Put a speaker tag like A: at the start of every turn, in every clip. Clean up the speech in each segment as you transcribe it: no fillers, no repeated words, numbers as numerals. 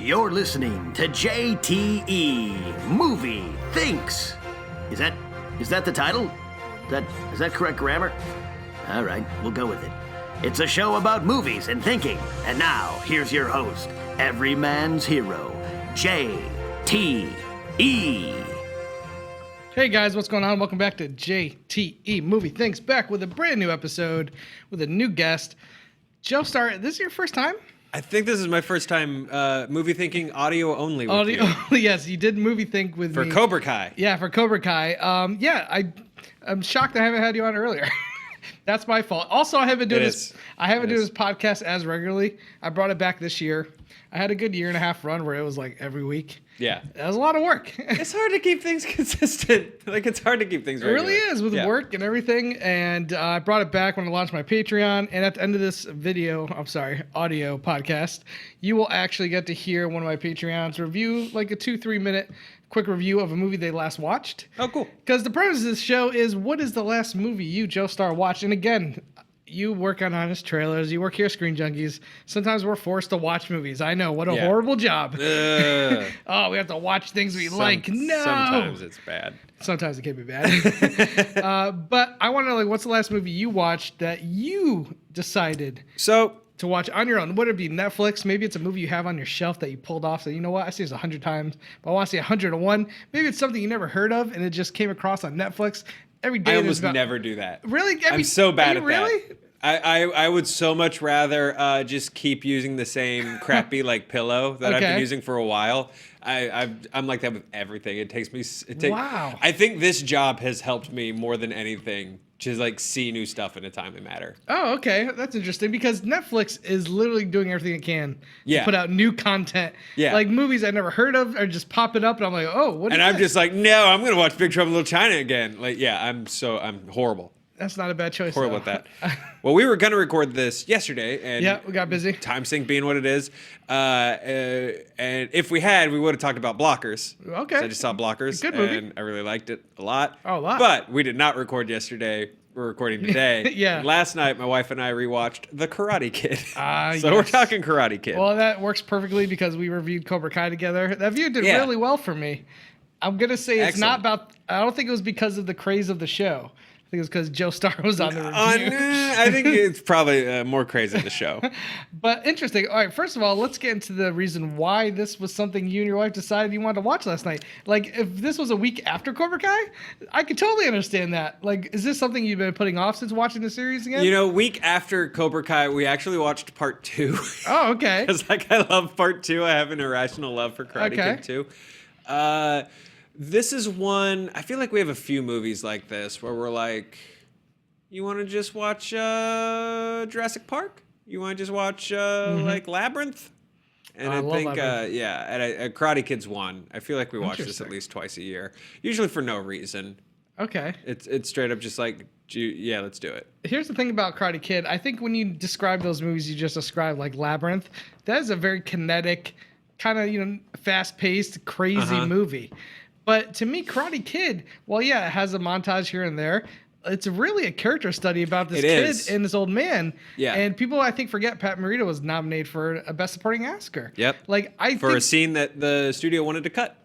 A: You're listening to JTE Movie Thinks. Is that the title? Is that correct grammar? All right, we'll go with it. It's a show about movies and thinking. And now, here's your host, every man's hero, JTE.
B: Hey guys, what's going on? Welcome back to JTE Movie Thinks, back with a brand new episode with a new guest. Joe Starr, this is your first time?
C: I think this is my first time movie thinking audio only with
B: Audio
C: you.
B: only, yes. You did movie think with me.
C: For Cobra Kai.
B: Yeah, for Cobra Kai. I'm shocked I haven't had you on earlier. That's my fault. Also, I haven't done this podcast as regularly. I brought it back this year. I had a good year and a half run where it was like every week.
C: Yeah.
B: That was a lot of work.
C: It's hard to keep things consistent. Like, it's hard to keep things regular.
B: It really is with work and everything. And I brought it back when I launched my Patreon. And at the end of this audio podcast, you will actually get to hear one of my Patreons review like a 2-3 minute quick review of a movie they last watched.
C: Oh, cool.
B: Because the premise of this show is, what is the last movie you, Joe Starr, watched? And again, you work on Honest Trailers, you work here at Screen Junkies. Sometimes we're forced to watch movies. I know, what a horrible job. Oh, we have to watch things we like. No.
C: Sometimes it's bad.
B: Sometimes it can be bad. But I want to know, like, what's the last movie you watched that you decided to watch on your own? Would it be Netflix? Maybe it's a movie you have on your shelf that you pulled off. So, you know what? I see this 100 times, but I want to see 101. Maybe it's something you never heard of and it just came across on Netflix. Every day
C: I almost never do that.
B: Really?
C: I'm so bad at
B: really?
C: that. I would so much rather just keep using the same crappy like pillow that I've been using for a while. I'm like that with everything. It takes me.
B: Wow.
C: I think this job has helped me more than anything to like see new stuff in a timely manner.
B: Oh, okay, that's interesting because Netflix is literally doing everything it can to put out new content.
C: Yeah,
B: like movies I never heard of are just popping up, and I'm like, oh, what?
C: And I'm just like, no, I'm gonna watch Big Trouble in Little China again. Like, yeah, I'm horrible.
B: That's not a bad choice.
C: Horrible at that. Well, we were going to record this yesterday. And
B: we got busy.
C: Time sync being what it is. And if we had, we would have talked about Blockers.
B: Okay.
C: So I just saw Blockers.
B: Good movie.
C: And I really liked it a lot.
B: Oh, a lot.
C: But we did not record yesterday. We're recording today.
B: Yeah.
C: And last night, my wife and I rewatched The Karate Kid. So
B: yes.
C: we're talking Karate Kid.
B: Well, that works perfectly because we reviewed Cobra Kai together. That view did really well for me. I'm going to say it's not about, I don't think it was because of the craze of the show. I think it was because Joe Starr was on the review.
C: I think it's probably more crazy than the show.
B: But interesting. All right, first of all, let's get into the reason why this was something you and your wife decided you wanted to watch last night. Like, if this was a week after Cobra Kai, I could totally understand that. Like, is this something you've been putting off since watching the series again?
C: You know, week after Cobra Kai, we actually watched part 2.
B: Oh, okay.
C: Because, like, I love part 2. I have an irrational love for Karate Kid 2. This is one, I feel like we have a few movies like this where we're like, you want to just watch Jurassic Park? You want to just watch like Labyrinth? And I think, Karate Kid's one. I feel like we watch this at least twice a year, usually for no reason.
B: Okay.
C: It's straight up just like, yeah, let's do it.
B: Here's the thing about Karate Kid. I think when you describe those movies you just described, like Labyrinth, that is a very kinetic, kind of, fast-paced, crazy movie. But to me, Karate Kid, well, yeah, it has a montage here and there. It's really a character study about this kid and this old man. Yeah. And people, I think, forget Pat Morita was nominated for a Best Supporting Oscar.
C: Yep.
B: Like,
C: for a scene that the studio wanted to cut.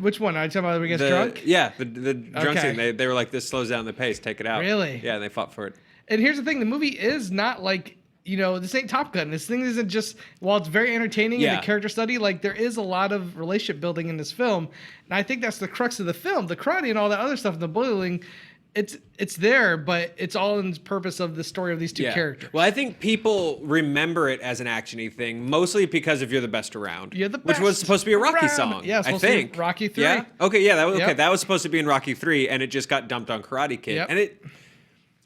B: Which one? Are you talking about when he gets drunk?
C: Yeah, the drunk scene. They were like, this slows down the pace. Take it out.
B: Really?
C: Yeah, and they fought for it.
B: And here's the thing. The movie is not like... this ain't Top Gun. This thing isn't just, while it's very entertaining and a character study, like there is a lot of relationship building in this film. And I think that's the crux of the film. The karate and all that other stuff, and the bullying, it's there, but it's all in the purpose of the story of these two characters.
C: Well, I think people remember it as an action-y thing, mostly because of You're the Best Around.
B: You're the best.
C: Which was supposed to be a Rocky song,
B: yeah,
C: I think.
B: Rocky 3.
C: Yeah? Okay, yeah, that was supposed to be in Rocky 3, and it just got dumped on Karate Kid. Yep. And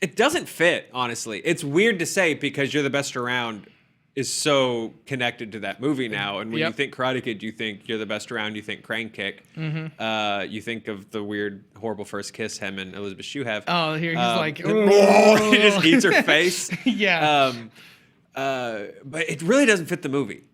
C: it doesn't fit, honestly. It's weird to say because You're the Best Around is so connected to that movie now. And when you think Karate Kid, you think You're the Best Around, you think Crane Kick. Mm-hmm. You think of the weird, horrible first kiss him and Elizabeth Shue have.
B: Oh, here he's like...
C: he just eats her face.
B: Yeah.
C: But it really doesn't fit the movie.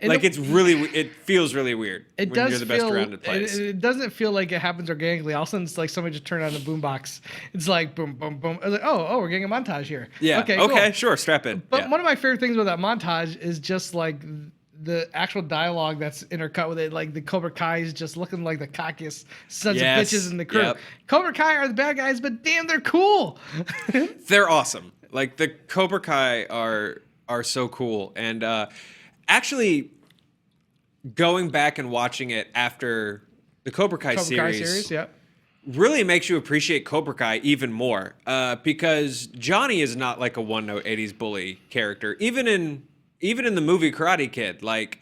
C: It feels really weird.
B: It does You're the Best Around it plays. It doesn't feel like it happens organically. All of a sudden, it's like somebody just turned on the boombox. It's like boom, boom, boom. I was like, oh, we're getting a montage here.
C: Yeah. Okay,
B: cool.
C: sure, strap in.
B: But one of my favorite things about that montage is just like the actual dialogue that's intercut with it, like the Cobra Kai is just looking like the cockiest sons of bitches in the crew.
C: Yep.
B: Cobra Kai are the bad guys, but damn, they're cool.
C: They're awesome. Like the Cobra Kai are so cool. And actually going back and watching it after the Cobra Kai series,
B: yeah.
C: really makes you appreciate Cobra Kai even more. Because Johnny is not like a one-note 80s bully character. Even in the movie Karate Kid, like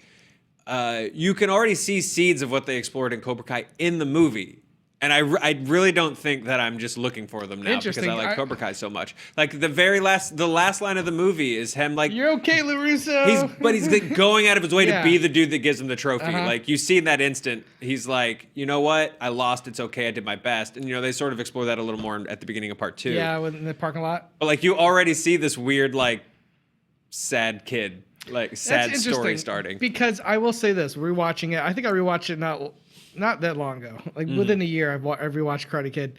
C: you can already see seeds of what they explored in Cobra Kai in the movie. And I really don't think that I'm just looking for them now because I like Cobra Kai so much. Like the last line of the movie is him like,
B: "You're okay, LaRusso."
C: He's like going out of his way to be the dude that gives him the trophy. Like you see in that instant, he's like, you know what? I lost. It's okay. I did my best. And they sort of explore that a little more at the beginning of part 2.
B: Yeah, in the parking lot.
C: But like you already see this weird like sad kid, like sad story starting.
B: Because I will say this, rewatching it, I think I rewatched it not that long ago. Like within a year, I've rewatched Karate Kid.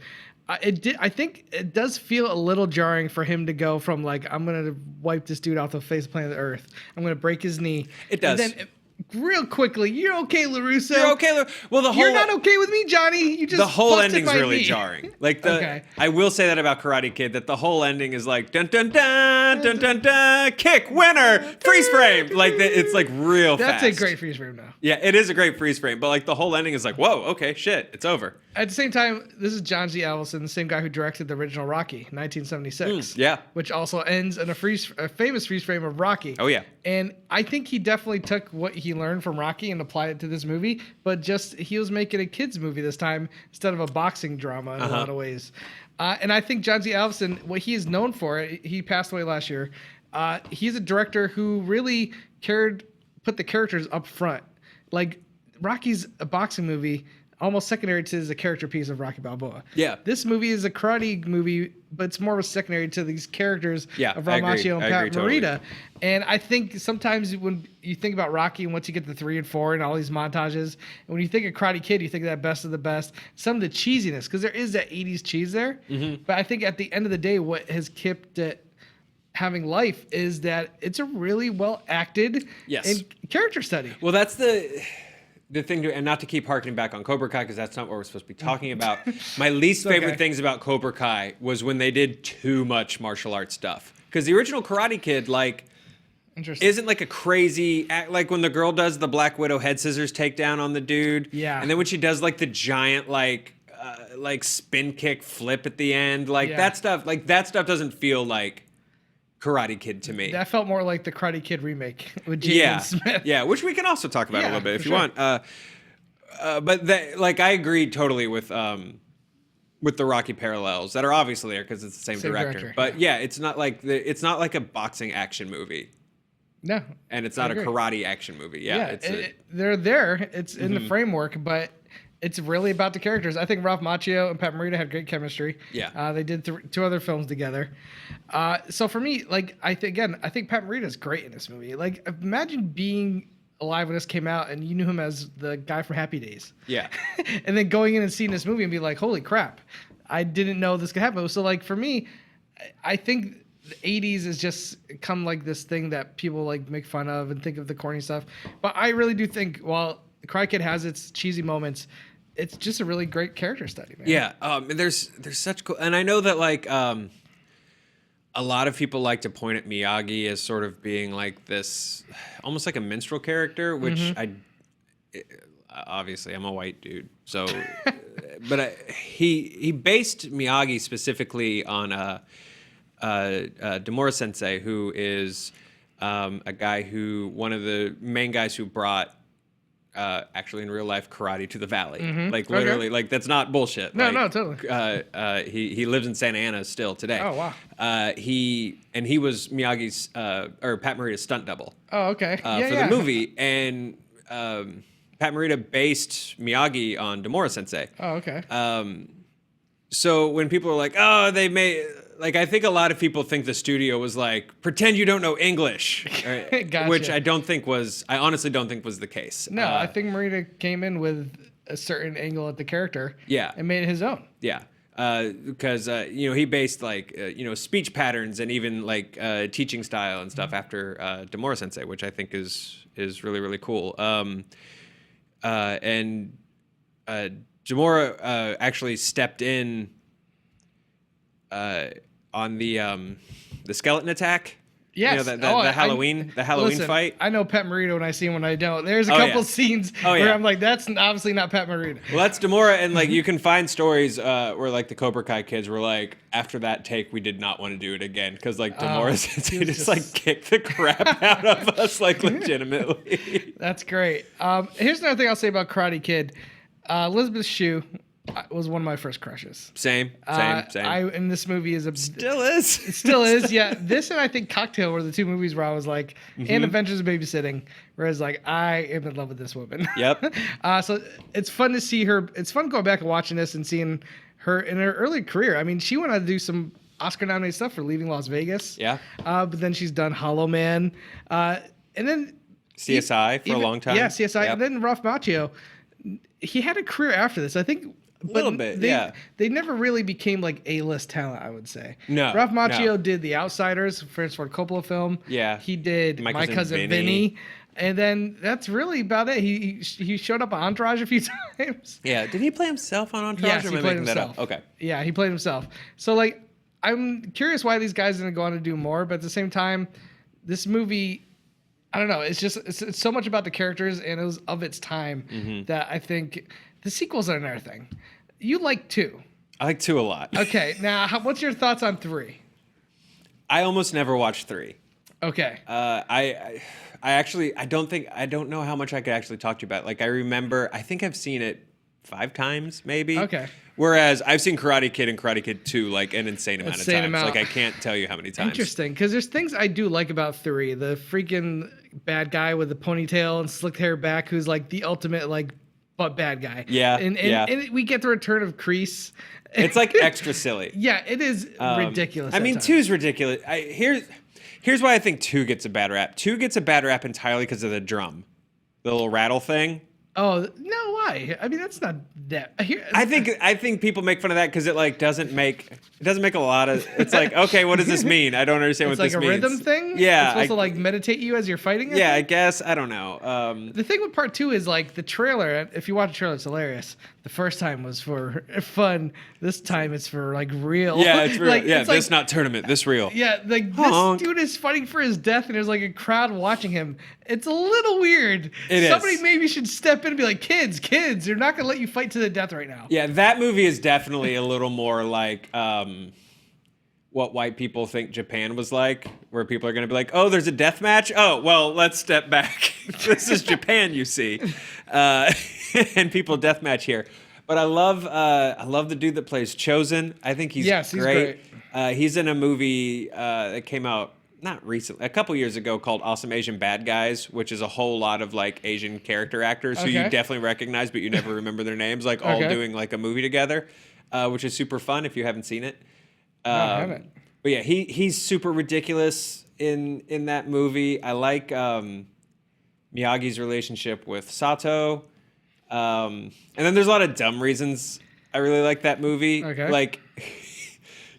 B: I think it does feel a little jarring for him to go from like, I'm gonna wipe this dude off the face of planet Earth. I'm gonna break his knee.
C: It does.
B: And then real quickly, you're okay, LaRusso.
C: You're okay. Well,
B: you're not okay with me, Johnny. You just
C: the whole
B: busted
C: ending's
B: my
C: really
B: knee.
C: jarring. Like
B: Okay.
C: I will say that about Karate Kid, that the whole ending is like dun dun dun dun dun dun, kick, winner, freeze frame. Like it's like real fast.
B: That's a great freeze frame now.
C: Yeah, it is a great freeze frame, but like the whole ending is like, whoa, okay, shit, it's over.
B: At the same time, this is John Z. Avildsen, the same guy who directed the original Rocky, 1976.
C: Yeah.
B: Which also ends in a famous freeze frame of Rocky.
C: Oh yeah.
B: And I think he definitely took what he learned from Rocky and applied it to this movie, but just he was making a kids movie this time instead of a boxing drama in a lot of ways. And I think John Z. Avildsen, what he is known for, he passed away last year. He's a director who really put the characters up front. Like Rocky's a boxing movie, almost secondary to the character piece of Rocky Balboa.
C: Yeah.
B: This movie is a karate movie, but it's more of a secondary to these characters of Ralph Macchio and Pat Morita. Totally. And I think sometimes when you think about Rocky, and once you get to 3 and 4 and all these montages, and when you think of Karate Kid, you think of that best of the best, some of the cheesiness, because there is that 80s cheese there. But I think at the end of the day, what has kept it having life is that it's a really well acted and character study.
C: Well, that's the thing, and not to keep harkening back on Cobra Kai because that's not what we're supposed to be talking about. My least favorite things about Cobra Kai was when they did too much martial arts stuff. Because the original Karate Kid, like, isn't like a crazy like when the girl does the Black Widow head scissors takedown on the dude.
B: Yeah.
C: And then when she does like the giant like spin kick flip at the end, like that stuff doesn't feel like Karate Kid to me.
B: That felt more like the Karate Kid remake with Jaden Smith.
C: Yeah, which we can also talk about a little bit if you want. But I agree totally with the Rocky parallels that are obviously there because it's the same director. But yeah, it's not like a boxing action movie.
B: No.
C: And it's not a karate action movie. Yeah,
B: they're there. It's in the framework, but it's really about the characters. I think Ralph Macchio and Pat Morita had great chemistry.
C: Yeah.
B: They did 2 other films together. So for me, like, I think Pat Morita is great in this movie. Like, imagine being alive when this came out and you knew him as the guy from Happy Days.
C: Yeah.
B: And then going in and seeing this movie and be like, holy crap, I didn't know this could happen. So, like, for me, I think the 80s has just come like this thing that people like make fun of and think of the corny stuff. But I really do think while Karate Kid has its cheesy moments, it's just a really great character study, man.
C: Yeah, there's such cool, and I know that like a lot of people like to point at Miyagi as sort of being like this, almost like a minstrel character, which obviously I'm a white dude, so, but he based Miyagi specifically on Demora Sensei, who is a guy one of the main guys who brought. Actually in real life karate to the valley, like literally, like that's not bullshit.
B: No,
C: totally. He lives in Santa Ana still today.
B: Oh wow.
C: He was Miyagi's or Pat Morita's stunt double.
B: Oh okay.
C: For the movie, and Pat Morita based Miyagi on Demora Sensei.
B: Oh okay.
C: So when people are like, oh, they made. Like, I think a lot of people think the studio was like, pretend you don't know English,
B: Gotcha.
C: Which I honestly don't think was the case.
B: No, I think Morita came in with a certain angle at the character
C: and
B: made it his own.
C: Yeah. because he based like speech patterns and even like teaching style and stuff after Demora Sensei, which I think is really really cool. And Demora actually stepped in on the skeleton attack.
B: Yes.
C: The Halloween
B: listen,
C: fight.
B: I know Pat Morita when I see him when I don't. There's a couple scenes where I'm like, that's obviously not Pat Morita.
C: Well, that's Demora, and like you can find stories where like the Cobra Kai kids were like, after that take, we did not want to do it again because like Demora just like kicked the crap out of us, like legitimately.
B: That's great. Here's another thing I'll say about Karate Kid. Elizabeth Shue was one of my first crushes.
C: Same.
B: In this movie
C: still is.
B: It still is, yeah. This and I think Cocktail were the two movies where I was like, and Adventures of Babysitting, where I was like, I am in love with this woman.
C: Yep.
B: So it's fun to see her. It's fun going back and watching this and seeing her in her early career. I mean, she went on to do some Oscar-nominated stuff for Leaving Las Vegas.
C: Yeah.
B: But then she's done Hollow Man. And then
C: CSI for a long time.
B: Yeah, CSI.
C: Yep.
B: And then Ralph Macchio. He had a career after this, I think.
C: A little bit, yeah.
B: They never really became like A-list talent, I would say.
C: No.
B: Ralph Macchio did The Outsiders, Francis Ford Coppola film.
C: Yeah.
B: He did My Cousin Vinny. And then that's really about it. He showed up on Entourage a few times.
C: Yeah. Did he play himself on Entourage?
B: Yes,
C: or
B: he
C: am I
B: played
C: making that
B: himself.
C: up? Okay.
B: Yeah, he played himself. So like, I'm curious why these guys didn't go on to do more, but at the same time, this movie, I don't know. It's just it's so much about the characters, and it was of its time that I think the sequels are another thing. You like 2.
C: I like 2 a lot.
B: Okay, now what's your thoughts on 3?
C: I almost never watched 3.
B: Okay.
C: I actually I don't know how much I could actually talk to you about. Like I remember, I think I've seen it 5 times maybe.
B: Okay.
C: Whereas I've seen Karate Kid and Karate Kid 2 like an insane amount of times.
B: Amount.
C: Like I can't tell you how many times.
B: Interesting, because there's things I do like about 3. The freaking bad guy with the ponytail and slicked hair back, who's like the ultimate like but bad guy.
C: Yeah.
B: And we get the return of Kreese.
C: It's like extra silly.
B: Yeah, it is ridiculous.
C: I mean, 2 is ridiculous. Here's why I think 2 gets a bad rap. 2 gets a bad rap entirely because of the drum, the little rattle thing.
B: Oh no! Why? I mean, that's not that.
C: I think people make fun of that because it like doesn't make a lot of. It's like, okay, what does this mean? I don't understand what this means.
B: It's like a rhythm thing.
C: Yeah,
B: it's supposed to like meditate you as you're fighting it.
C: Yeah, I guess I don't know.
B: The thing with part 2 is like the trailer. If you watch the trailer, it's hilarious. The first time was for fun. This time it's for like real.
C: Yeah, it's real.
B: Like,
C: yeah,
B: it's
C: this
B: like,
C: not tournament. This real.
B: Yeah, like
C: Honk.
B: this dude is fighting for his death, and there's like a crowd watching him. It's a little weird.
C: Somebody
B: maybe should step in and be like, kids, they're not gonna let you fight to the death right now.
C: Yeah, that movie is definitely a little more like what white people think Japan was like, where people are going to be like, oh, there's a death match? Oh, well, let's step back. This is Japan, you see. And people death match here. But I love the dude that plays Chosen. I think he's great. He's in a movie that came out not recently, a couple years ago, called Awesome Asian Bad Guys, which is a whole lot of like Asian character actors who you definitely recognize, but you never remember their names, like all doing like a movie together, which is super fun if you haven't seen it.
B: No, I haven't.
C: But yeah, he's super ridiculous in that movie. I like Miyagi's relationship with Sato. And then there's a lot of dumb reasons I really like that movie.
B: Okay.
C: Like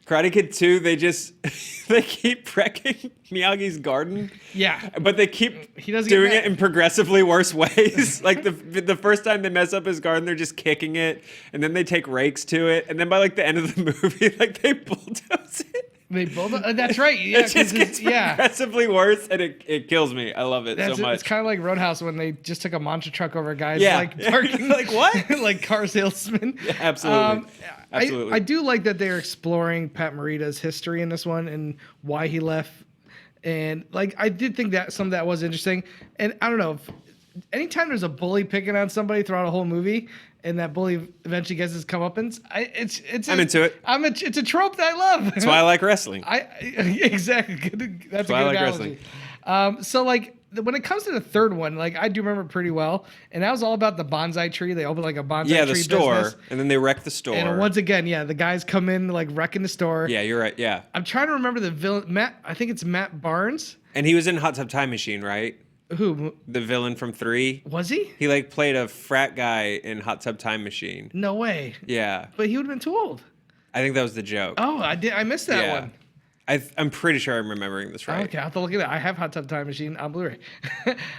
C: Karate Kid 2, they keep wrecking Miyagi's garden.
B: Yeah.
C: But they keep
B: doesn't
C: doing it in progressively worse ways. Like the first time they mess up his garden, they're just kicking it, and then they take rakes to it, and then by like the end of the movie, like they bulldoze it.
B: They bulldoze. That's right. Yeah,
C: it just gets progressively worse, and it kills me. I love it so much.
B: It's kind of like Roadhouse when they just took a monster truck over a guy's parking.
C: Like what?
B: Like car salesman.
C: Yeah, absolutely. Absolutely.
B: I do like that they're exploring Pat Morita's history in this one and why he left. And like I did think that some of that was interesting. And I don't know, anytime there's a bully picking on somebody throughout a whole movie, and that bully eventually gets his comeuppance,
C: I'm into it.
B: It's a trope that I love.
C: That's why I like wrestling.
B: Exactly. That's a good analogy. So like when it comes to the third one, like I do remember pretty well, and that was all about the bonsai tree. They opened like a bonsai tree
C: the store,
B: business.
C: And then they wreck the store.
B: And once again, the guys come in like wrecking the store.
C: Yeah, you're right. Yeah.
B: I'm trying to remember the villain. I think it's Matt Barnes.
C: And he was in Hot Tub Time Machine, right?
B: Who?
C: The villain from 3.
B: Was he?
C: He like played a frat guy in Hot Tub Time Machine.
B: No way.
C: Yeah.
B: But he would have been too old.
C: I think that was the joke.
B: Oh, I missed that one.
C: I'm pretty sure I'm remembering this right.
B: Okay, I'll have to look at it. I have Hot Tub Time Machine on Blu-ray.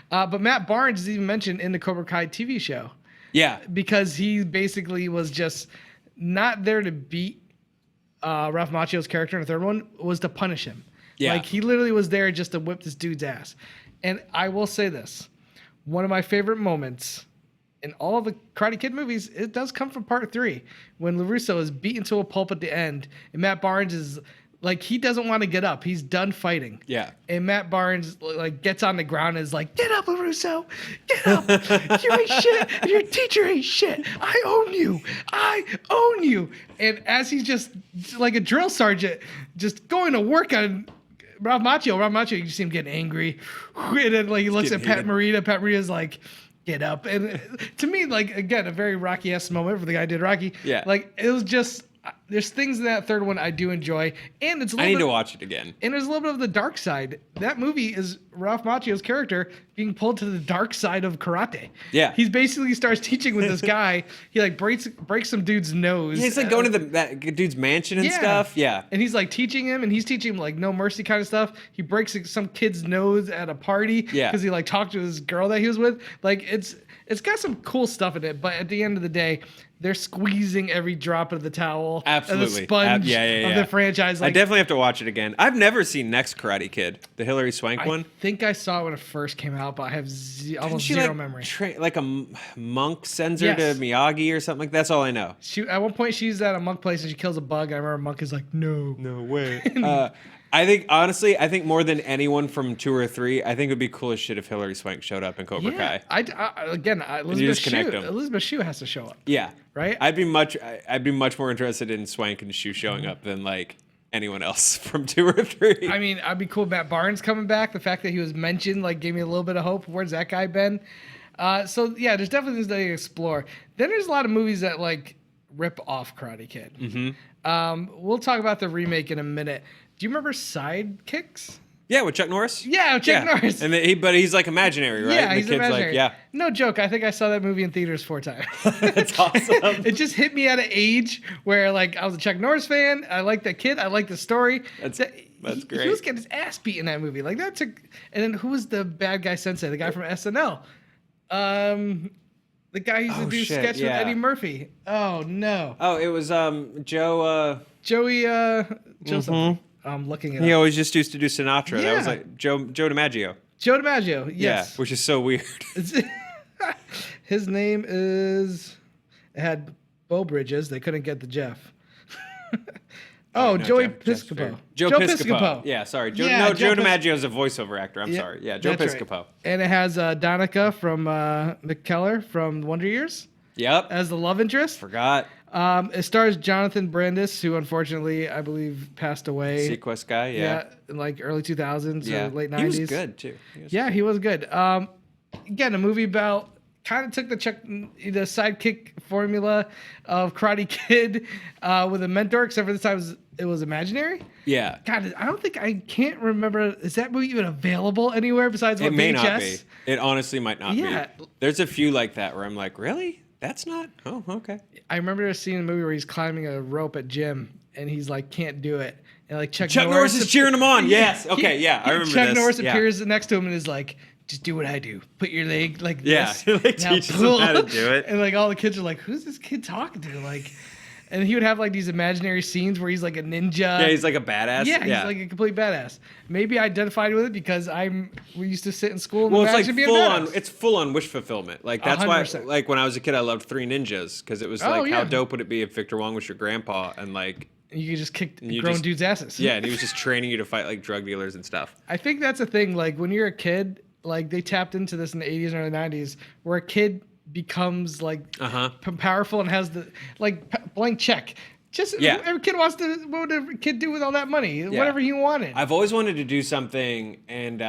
B: But Matt Barnes is even mentioned in the Cobra Kai TV show.
C: Yeah.
B: Because he basically was just not there to beat Ralph Macchio's character in the third one, was to punish him.
C: Yeah.
B: Like, he literally was there just to whip this dude's ass. And I will say this. One of my favorite moments in all of the Karate Kid movies, it does come from part 3. When LaRusso is beaten to a pulp at the end, and Matt Barnes is... like, he doesn't want to get up. He's done fighting.
C: Yeah.
B: And Matt Barnes, like, gets on the ground and is like, get up, LaRusso. Get up. You ain't shit. And your teacher ain't shit. I own you. I own you. And as he's just, like a drill sergeant, just going to work on Ralph Macchio, you see him getting angry. And then, like, he looks at Pat Morita. Pat Morita's like, get up. And to me, like, again, a very Rocky-esque moment for the guy who did Rocky.
C: Yeah.
B: Like, it was just... there's things in that third one I do enjoy, and it's a little
C: I need to watch it again.
B: And there's a little bit of the dark side. That movie is Ralph Macchio's character being pulled to the dark side of karate.
C: Yeah,
B: he basically starts teaching with this guy. He like breaks some dude's nose.
C: Yeah, he's like going to that dude's mansion and stuff. Yeah,
B: and he's like teaching him, and he's teaching him like no mercy kind of stuff. He breaks some kid's nose at a party.
C: Yeah,
B: because he like talked to his girl that he was with. Like it's got some cool stuff in it, but at the end of the day, they're squeezing every drop of the towel.
C: Absolutely.
B: Of the sponge of the franchise.
C: Like, I definitely have to watch it again. I've never seen Next Karate Kid, the Hilary Swank one.
B: I think I saw it when it first came out, but I have almost zero memory.
C: Like a monk sends her to Miyagi or something like that. That's all I know.
B: At one point, she's at a monk place and she kills a bug. I remember Monk is like, no.
C: No way. I think more than anyone from 2 or 3, I think it would be cool as shit if Hilary Swank showed up in Cobra Kai.
B: Elizabeth Shue has to show up.
C: Yeah.
B: Right?
C: I'd be much more interested in Swank and Shue showing up than like anyone else from 2 or 3.
B: I mean, I'd be cool. Matt Barnes coming back. The fact that he was mentioned like gave me a little bit of hope. Where's that guy been? So yeah, there's definitely things that you explore. Then there's a lot of movies that like rip off Karate Kid. Mm-hmm. We'll talk about the remake in a minute. Do you remember Sidekicks?
C: Yeah, with Chuck Norris.
B: Yeah, with Chuck Norris.
C: And but he's like imaginary, right?
B: Yeah,
C: and
B: he's
C: the kid's
B: imaginary.
C: Like,
B: no joke. I think I saw that movie in theaters 4 times.
C: That's awesome.
B: It just hit me at an age where like I was a Chuck Norris fan. I liked that kid. I liked the story.
C: That's great.
B: He was getting his ass beat in that movie. Like that took. And then who was the bad guy sensei? The guy from SNL. The guy who used to do sketch with Eddie Murphy. Oh no.
C: Oh, it was Joe.
B: Joey. Something. I'm looking at it.
C: He always just used to do Sinatra.
B: Yeah.
C: That was like Joe DiMaggio.
B: Joe DiMaggio, yes.
C: Yeah, which is so weird.
B: His name is... It had Bo Bridges. They couldn't get the Jeff. Joey Piscopo.
C: Joe Piscopo. Yeah, sorry. Joe DiMaggio's a voiceover actor. I'm sorry. Yeah, Joe Piscopo. Right.
B: And it has Donica from McKellar from Wonder Years.
C: Yep.
B: As the love interest.
C: Forgot.
B: It stars Jonathan Brandis, who unfortunately, I believe, passed away.
C: Sequest guy, yeah.
B: In like early 2000s or late 90s.
C: He was good, too.
B: He was good. Again, a movie about kind of took the sidekick formula of Karate Kid with a mentor, except for this time it was imaginary.
C: Yeah.
B: God, I can't remember. Is that movie even available anywhere besides
C: it may
B: VHS?
C: Not be. It honestly might not be. There's a few like that where I'm like, really? That's not? Oh, okay.
B: I remember seeing a movie where he's climbing a rope at gym and he's like, can't do it. And like
C: Chuck Norris is cheering him on. Yes. Okay. Yeah. I remember
B: Chuck Norris appears next to him and is like, just do what I do. Put your leg like this.
C: Yeah. Like teaches him how to do it.
B: And like all the kids are like, who's this kid talking to? Like, and he would have like these imaginary scenes where he's like a ninja.
C: Yeah, he's like a badass.
B: Yeah, he's like a complete badass. Maybe I identified with it because we used to sit in school and
C: it's like full on wish fulfillment. Like that's
B: 100%.
C: why like when I was a kid I loved Three Ninjas because it was like how dope would it be if Victor Wong was your grandpa and like
B: you could just kick grown dudes' asses.
C: Yeah, and he was just training you to fight like drug dealers and stuff.
B: I think that's a thing. Like when you're a kid, like they tapped into this in the 80s and early 90s where a kid becomes like powerful and has the like blank check. Every kid wants to. What would a kid do with all that money? Yeah. Whatever he wanted.
C: I've always wanted to do something, and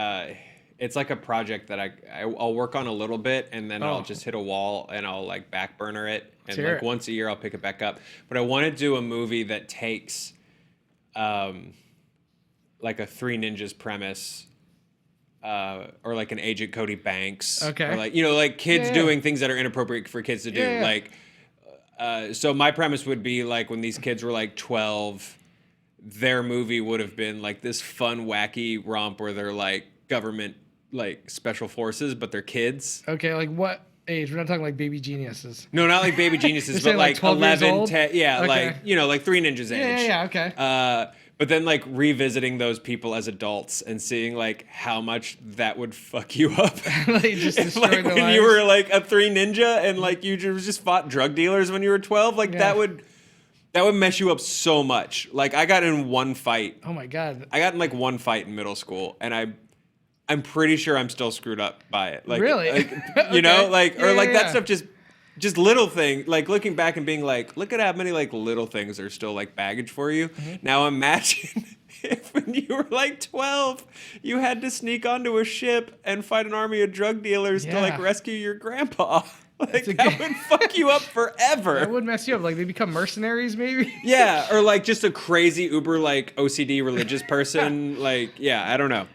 C: it's like a project that I'll work on a little bit, and then I'll just hit a wall, and I'll like back burner it, and like once a year I'll pick it back up. But I want to do a movie that takes, like a Three Ninjas premise. Or like an Agent Cody Banks.
B: Okay.
C: Or like, like kids doing things that are inappropriate for kids to do. Like, So my premise would be like when these kids were like 12, their movie would have been like this fun, wacky romp where they're like government, like special forces, but they're kids.
B: Okay, like what age? We're not talking like Baby Geniuses.
C: No, not like Baby Geniuses, but
B: saying, like,
C: like
B: 12 years
C: 11,
B: old?
C: 10. Yeah,
B: Okay.
C: like, you know, like Three Ninjas age.
B: Yeah, okay.
C: But then like revisiting those people as adults and seeing like how much that would fuck you up.
B: Like just
C: If,
B: destroy
C: like
B: their
C: when you
B: lives.
C: were like a Three Ninja and like you just fought drug dealers when you were 12, like
B: Yeah.
C: that would mess you up so much. Like I got in one fight.
B: Oh my god.
C: I got in like one fight in middle school, and I'm pretty sure I'm still screwed up by it. Like,
B: Really?
C: like,
B: Okay.
C: you know, like or
B: Yeah,
C: like
B: yeah.
C: that stuff just little thing. Like looking back and being like, look at how many like little things are still like baggage for you.
B: Mm-hmm.
C: Now imagine if when you were like 12, you had to sneak onto a ship and fight an army of drug dealers to like
B: Yeah.
C: rescue your grandpa. Like
B: a
C: that
B: good-
C: would fuck you up forever.
B: That would mess you up. Like they become mercenaries, maybe.
C: Yeah, or like just a crazy uber like OCD religious person. Like, yeah, I don't know.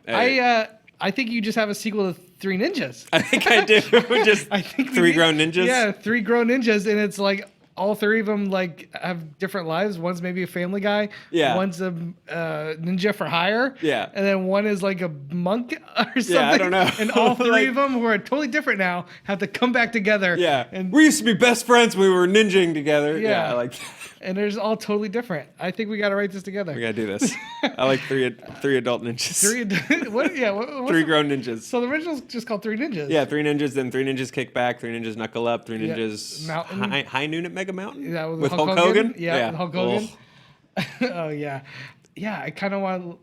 B: I think you just have a sequel to Three Ninjas.
C: I think I do. Just
B: I think we
C: three
B: need-
C: grown ninjas.
B: Yeah, three grown ninjas, and it's like all three of them like have different lives. One's maybe a family guy.
C: Yeah.
B: One's a ninja for hire.
C: Yeah.
B: And then one is like a monk or something.
C: Yeah, I don't know.
B: And all three
C: Like-
B: of them, who are totally different now, have to come back together.
C: Yeah.
B: And
C: We used to be best friends when we were ninjing together.
B: Yeah.
C: Yeah, I like that.
B: and they're all totally different. I think we got to write this together.
C: We gotta do this. I like three adult ninjas.
B: What? Yeah. What's
C: Three
B: the-
C: grown ninjas.
B: So the original's just called Three Ninjas.
C: Yeah, Three Ninjas, then Three Ninjas Kick Back, Three Ninjas Knuckle Up, Three
B: Yeah.
C: Ninjas
B: Mountain.
C: high Noon at Mega Mountain?
B: Yeah,
C: with Hulk Hogan?
B: Yeah, with Hulk Hogan.
C: Ugh.
B: Oh yeah, yeah. I kind of want.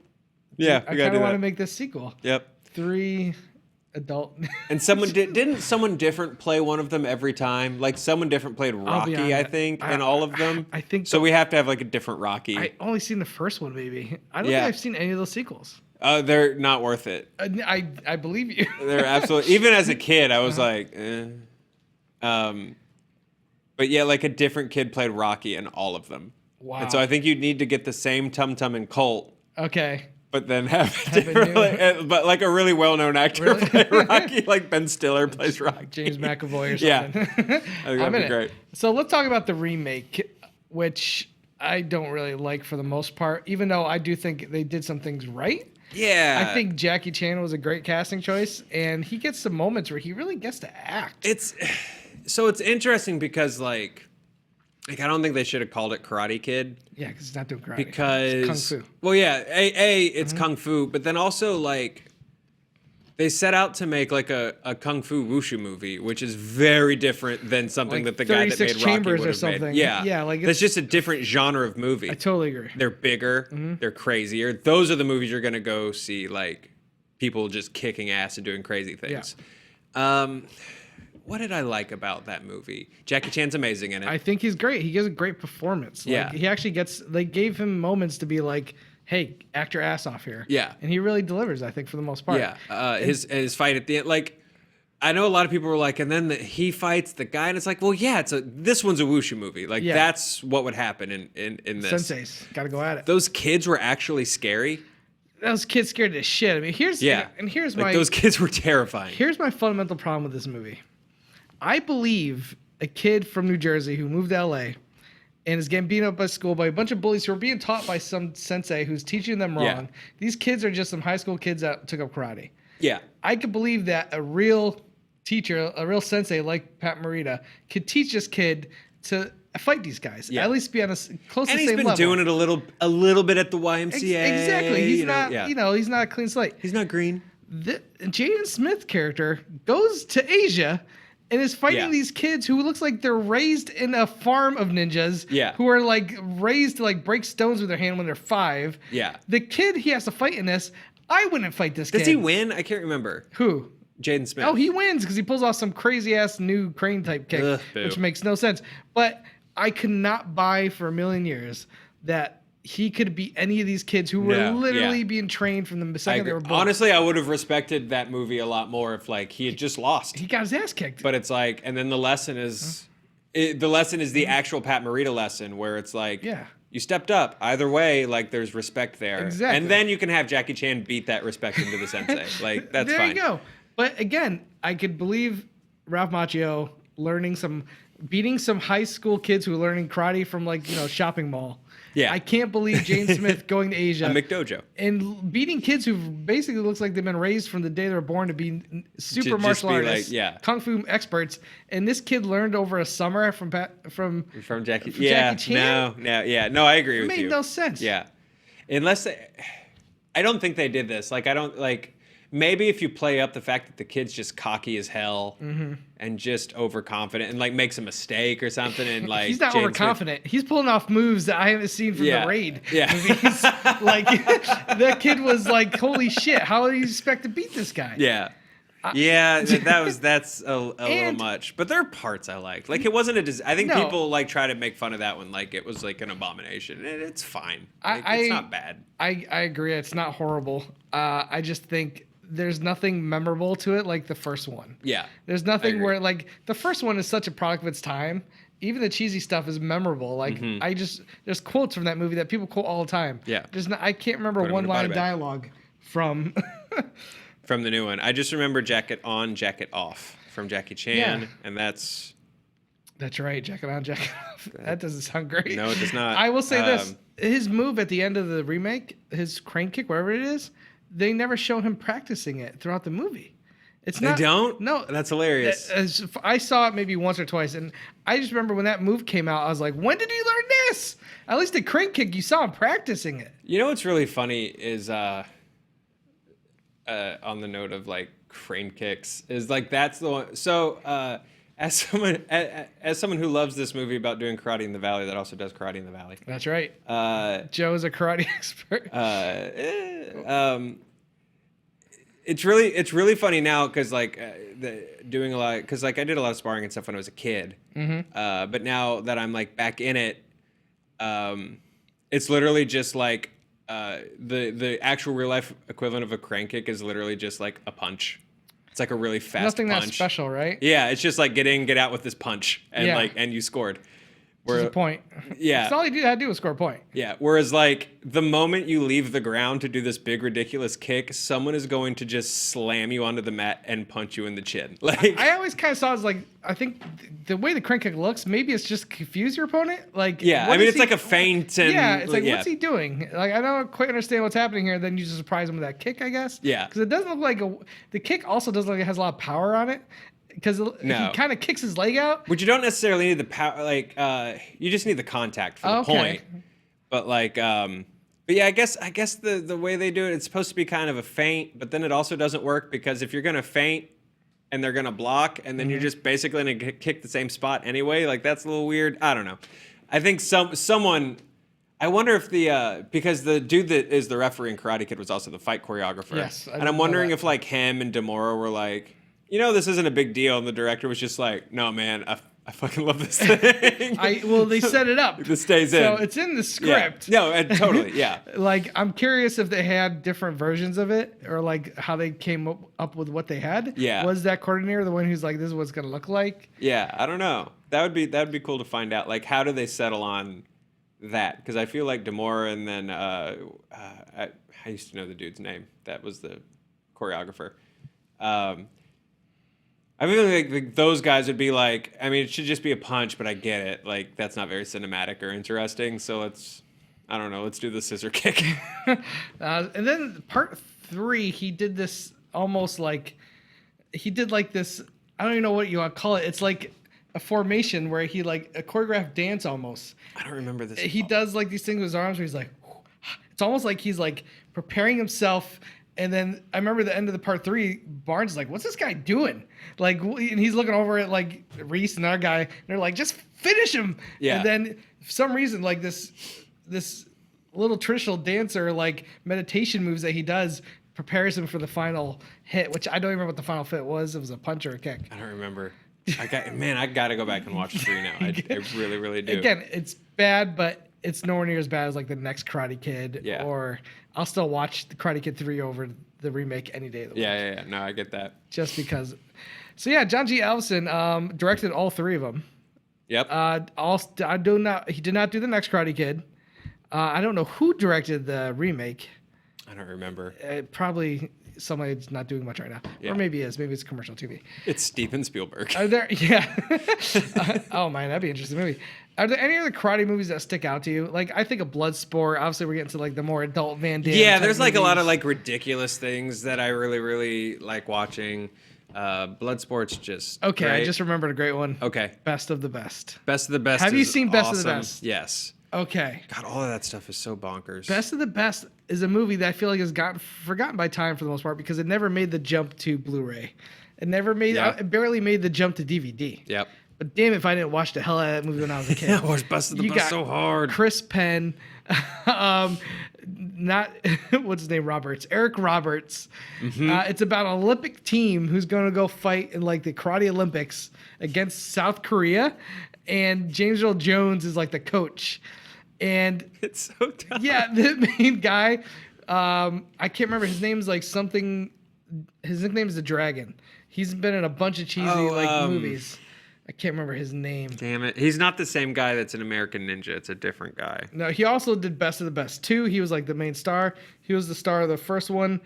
C: Yeah,
B: I
C: we gotta
B: kind
C: do
B: of want to
C: that.
B: make this sequel.
C: Yep.
B: Three adult.
C: And someone didn't someone different play one of them every time? Like someone different played
B: I'll be
C: Rocky, I
B: honest.
C: think, in all of them.
B: I think
C: so. We have to have like a different Rocky.
B: I only seen the first one, maybe. I don't
C: Yeah.
B: think I've seen any of those sequels.
C: They're not worth it.
B: I believe you.
C: They're absolutely. Even as a kid, I
B: Uh-huh.
C: was like, eh. But yeah, like a different kid played Rocky in all of them.
B: Wow.
C: And so I think you'd need to get the same Tum Tum and Colt,
B: Okay.
C: but then have
B: a
C: different,
B: new-
C: but like a really well-known actor
B: Really?
C: play Rocky, like Ben Stiller plays Rocky.
B: James McAvoy or
C: Yeah.
B: something.
C: I think that'd
B: I'm
C: be
B: in it.
C: great.
B: So let's talk about the remake, which I don't really like for the most part, even though I do think they did some things right.
C: Yeah.
B: I think Jackie Chan was a great casting choice, and he gets some moments where he really gets to act.
C: It's interesting because like I don't think they should have called it Karate Kid.
B: Yeah, because it's not doing karate.
C: Because
B: It's kung fu.
C: well, yeah, it's kung fu, but then also like they set out to make like a kung fu wushu movie, which is very different than something
B: Like
C: that the guy that
B: 36
C: made Rocky
B: Chambers
C: would
B: or
C: have made.
B: something.
C: Yeah,
B: Yeah, like
C: that's
B: it's-
C: just a different genre of movie.
B: I totally agree.
C: They're bigger, they're crazier. Those are the movies you're gonna go see, like people just kicking ass and doing crazy things. What did I like about that movie? Jackie Chan's amazing in it.
B: I think he's great. He gives a great performance. Like,
C: Yeah.
B: He actually gets, they gave him moments to be like, hey, act your ass off here.
C: Yeah.
B: And he really delivers, I think, for the most part.
C: Yeah, his fight at the end, like I know a lot of people were like, and then he fights the guy, and it's like, well, yeah, this one's a wushu movie, like
B: Yeah.
C: that's what would happen in this.
B: Senseis. Got to go at it.
C: Those kids were actually scary.
B: Those kids scared to shit. I mean, here's
C: like
B: my
C: those kids were terrifying.
B: Here's my fundamental problem with this movie. I believe a kid from New Jersey who moved to LA and is getting beaten up by school by a bunch of bullies who are being taught by some sensei who's teaching them wrong.
C: Yeah.
B: These kids are just some high school kids that took up karate.
C: Yeah,
B: I could believe that a real teacher, a real sensei like Pat Morita, could teach this kid to fight these guys.
C: Yeah.
B: At least be on a close to
C: and
B: the
C: he's
B: same
C: been
B: level.
C: doing it a little bit at the YMCA.
B: Exactly. He's not.
C: Yeah.
B: He's not a clean slate.
C: He's not green.
B: The Jaden Smith character goes to Asia and is fighting
C: Yeah.
B: these kids who looks like they're raised in a farm of ninjas.
C: Yeah.
B: Who are like raised to like break stones with their hand when they're 5.
C: Yeah.
B: The kid he has to fight in this, I wouldn't fight this kid.
C: Does he win? I can't remember.
B: Who?
C: Jaden Smith.
B: Oh, he wins because he pulls off some crazy ass new crane type kick,
C: Ugh, boo.
B: which makes no sense. But I could not buy for a million years that he could be any of these kids who were
C: No,
B: literally
C: yeah.
B: being trained from the
C: I
B: second they
C: agree.
B: were born.
C: Honestly, I would have respected that movie a lot more if like he had just lost.
B: he got his ass kicked.
C: But it's like, and then the lesson is, the actual Pat Morita lesson where it's like,
B: Yeah.
C: you stepped up. Either way, like there's respect there.
B: Exactly.
C: And then you can have Jackie Chan beat that respect into the sensei. Like that's
B: there
C: fine.
B: you go. But again, I could believe Ralph Macchio learning some beating some high school kids who are learning karate from like, shopping mall.
C: Yeah.
B: I can't believe Jane Smith going to Asia.
C: A McDojo.
B: And beating kids who basically looks like they've been raised from the day they were born to be super martial artists, kung fu experts. And this kid learned over a summer from
C: Jackie.
B: Jackie Chan?
C: No, I agree with you.
B: It made no sense.
C: Yeah. I don't think they did this. Maybe if you play up the fact that the kid's just cocky as hell and just overconfident and like makes a mistake or something, and like
B: he's not overconfident. He's pulling off moves that I haven't seen from the Raid movies. Like that kid was like, holy shit, how do you expect to beat this guy?
C: Yeah. That's a little much, but there are parts I liked. Like it wasn't I think people like try to make fun of that one, like it was like an abomination. It's fine. It's not bad.
B: I agree. It's not horrible. I just think there's nothing memorable to it like the first one.
C: Yeah.
B: There's nothing where like the first one is such a product of its time. Even the cheesy stuff is memorable. Like there's quotes from that movie that people quote all the time.
C: Yeah.
B: I can't remember one line of dialogue from
C: from the new one. I just remember jacket on, jacket off from Jackie Chan, and that's
B: right, jacket on, jacket off. That doesn't sound great.
C: No, it does not.
B: I will say this: his move at the end of the remake, his crane kick, wherever it is, they never show him practicing it throughout the movie.
C: They don't?
B: No.
C: That's hilarious.
B: I saw it maybe once or twice, and I just remember when that move came out, I was like, when did he learn this? At least the crane kick, you saw him practicing it.
C: You know what's really funny is, on the note of, like, crane kicks, is, like, that's the one. So, as someone who loves this movie about doing karate in the valley, that also does karate in the valley.
B: That's right. Joe's a karate expert.
C: It's really funny now because like doing a lot, because like I did a lot of sparring and stuff when I was a kid. But now that I'm like back in it, it's literally just like the actual real life equivalent of a crane kick is literally just like a punch. It's like a really fast
B: Nothing
C: punch.
B: that special, right?
C: Yeah, it's just like get out with this punch and and you scored.
B: Which is a point.
C: Yeah.
B: That's all you had to do was score a point.
C: Yeah. Whereas like the moment you leave the ground to do this big ridiculous kick, someone is going to just slam you onto the mat and punch you in the chin. Like
B: I always kind of saw it as like, I think the way the crane kick looks, maybe it's just confuse your opponent. Like
C: it's like a feint and
B: it's like what's he doing? Like I don't quite understand what's happening here. Then you just surprise him with that kick, I guess.
C: Yeah.
B: Because it doesn't look like the kick also doesn't look like it has a lot of power on it. Because he kind of kicks his leg out.
C: But you don't necessarily need the power. Like, you just need the contact for the point. But like, but yeah, I guess the way they do it, it's supposed to be kind of a feint, but then it also doesn't work because if you're gonna feint and they're gonna block, and then you're just basically gonna kick the same spot anyway, like that's a little weird. I don't know. I think someone. I wonder if because the dude that is the referee in Karate Kid was also the fight choreographer.
B: Yes,
C: and I'm wondering if like him and Demora were like, this isn't a big deal. And the director was just like, no, man, I fucking love this thing.
B: They set it up.
C: This stays in.
B: So it's in the script.
C: Yeah. No, totally, yeah.
B: Like, I'm curious if they had different versions of it or like how they came up with what they had.
C: Yeah.
B: Was that coordinator the one who's like, this is what it's going to look like?
C: Yeah, I don't know. That would be cool to find out. Like, how do they settle on that? Because I feel like Demora and then I used to know the dude's name. That was the choreographer. I feel like those guys would be like, I mean, it should just be a punch, but I get it. Like, that's not very cinematic or interesting. So let's do the scissor kick.
B: And then part 3, he did this almost like, this, I don't even know what you want to call it. It's like a formation where he like a choreographed dance almost.
C: I don't remember this.
B: He does like these things with his arms where he's like, it's almost like he's like preparing himself. And then I remember the end of the part 3, Barnes is like, what's this guy doing? Like, and he's looking over at like Reese and our guy, and they're like, just finish him.
C: Yeah.
B: And then for some reason, like this little traditional dancer, like meditation moves that he does prepares him for the final hit, which I don't even remember what the final hit was. It was a punch or a kick.
C: I don't remember. I got to go back and watch 3 now. I really, really do.
B: Again, it's bad, but it's nowhere near as bad as like the next Karate Kid.
C: Yeah.
B: Or I'll still watch the Karate Kid 3 over the remake any day of the week.
C: Yeah. No, I get that.
B: Just because. So yeah, John G. Avildsen directed all 3 of them.
C: Yep.
B: He did not do the next Karate Kid. I don't know who directed the remake.
C: I don't remember.
B: Probably somebody that's not doing much right now.
C: Yeah.
B: Or maybe is. Maybe it's commercial TV.
C: It's Steven Spielberg.
B: Are there? Yeah. Oh man, that'd be an interesting movie. Are there any other karate movies that stick out to you? Like I think of Bloodsport. Obviously, we're getting to like the more adult Van Damme.
C: Yeah,
B: type
C: there's like a lot of
B: movies.
C: like ridiculous things that I really, really like watching. Bloodsport's just
B: Okay, I
C: great.
B: just remembered a great one.
C: Okay.
B: Best of the Best.
C: Best of the Best.
B: Have you
C: is
B: seen Best of the
C: awesome.
B: Best?
C: Yes.
B: Okay.
C: God, all of that stuff is so bonkers.
B: Best of the Best is a movie that I feel like has gotten forgotten by time for the most part because it never made the jump to Blu-ray. It never made.
C: Yeah.
B: It barely made the jump to DVD.
C: Yep.
B: But damn if I didn't watch the hell out of that movie when I was a kid.
C: I watched Best of the
B: You
C: Best
B: got
C: so hard.
B: Chris Penn, not what's his name, Eric Roberts.
C: Mm-hmm.
B: It's about an Olympic team who's going to go fight in like the karate Olympics against South Korea, and James Earl Jones is like the coach, and
C: It's so dumb.
B: yeah, the main guy, I can't remember his name's like something. His nickname is the Dragon. He's been in a bunch of cheesy movies. I can't remember his name.
C: Damn it. He's not the same guy that's an American Ninja. It's a different guy.
B: No, he also did Best of the Best 2. He was like the main star. He was the star of the first one.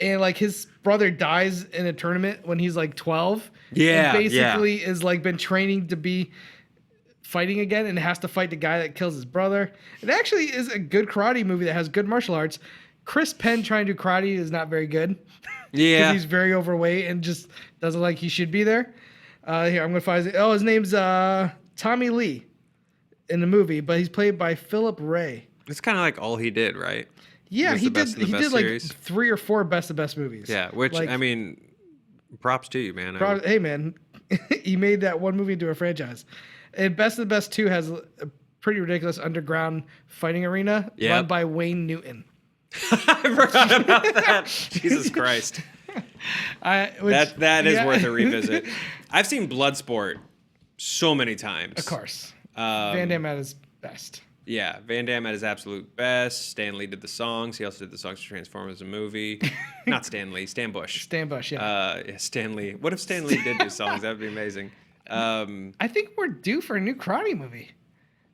B: And like his brother dies in a tournament when he's like 12.
C: Yeah,
B: And basically is like been training to be fighting again and has to fight the guy that kills his brother. It actually is a good karate movie that has good martial arts. Chris Penn trying to do karate is not very good.
C: Yeah.
B: Because he's very overweight and just doesn't like he should be there. Here, I'm going to find his... Oh, his name's Tommy Lee in the movie, but he's played by Philip Ray.
C: It's kind of like all he did, right?
B: Yeah,
C: Was
B: he
C: the Best
B: did.
C: of the
B: He
C: Best
B: did like
C: series?
B: 3 or 4 Best of Best movies.
C: Yeah, which,
B: Like,
C: I mean, props to you, man.
B: hey man, he made that one movie into a franchise. And Best of the Best 2 has a pretty ridiculous underground fighting arena
C: Yep.
B: run by Wayne Newton.
C: I forgot about that. Jesus Christ. That is
B: yeah.
C: worth a revisit. I've seen Bloodsport so many times.
B: Of course.
C: Um,
B: Van Damme at his best.
C: Yeah, Van Damme at his absolute best. Stan Lee did the songs. He also did the songs for Transformers the movie. Not Stan Lee, Stan Bush.
B: Stan Bush, yeah.
C: Yeah, Stan Lee. What if Stan Lee did do songs? That would be amazing.
B: I think we're due for a new karate movie.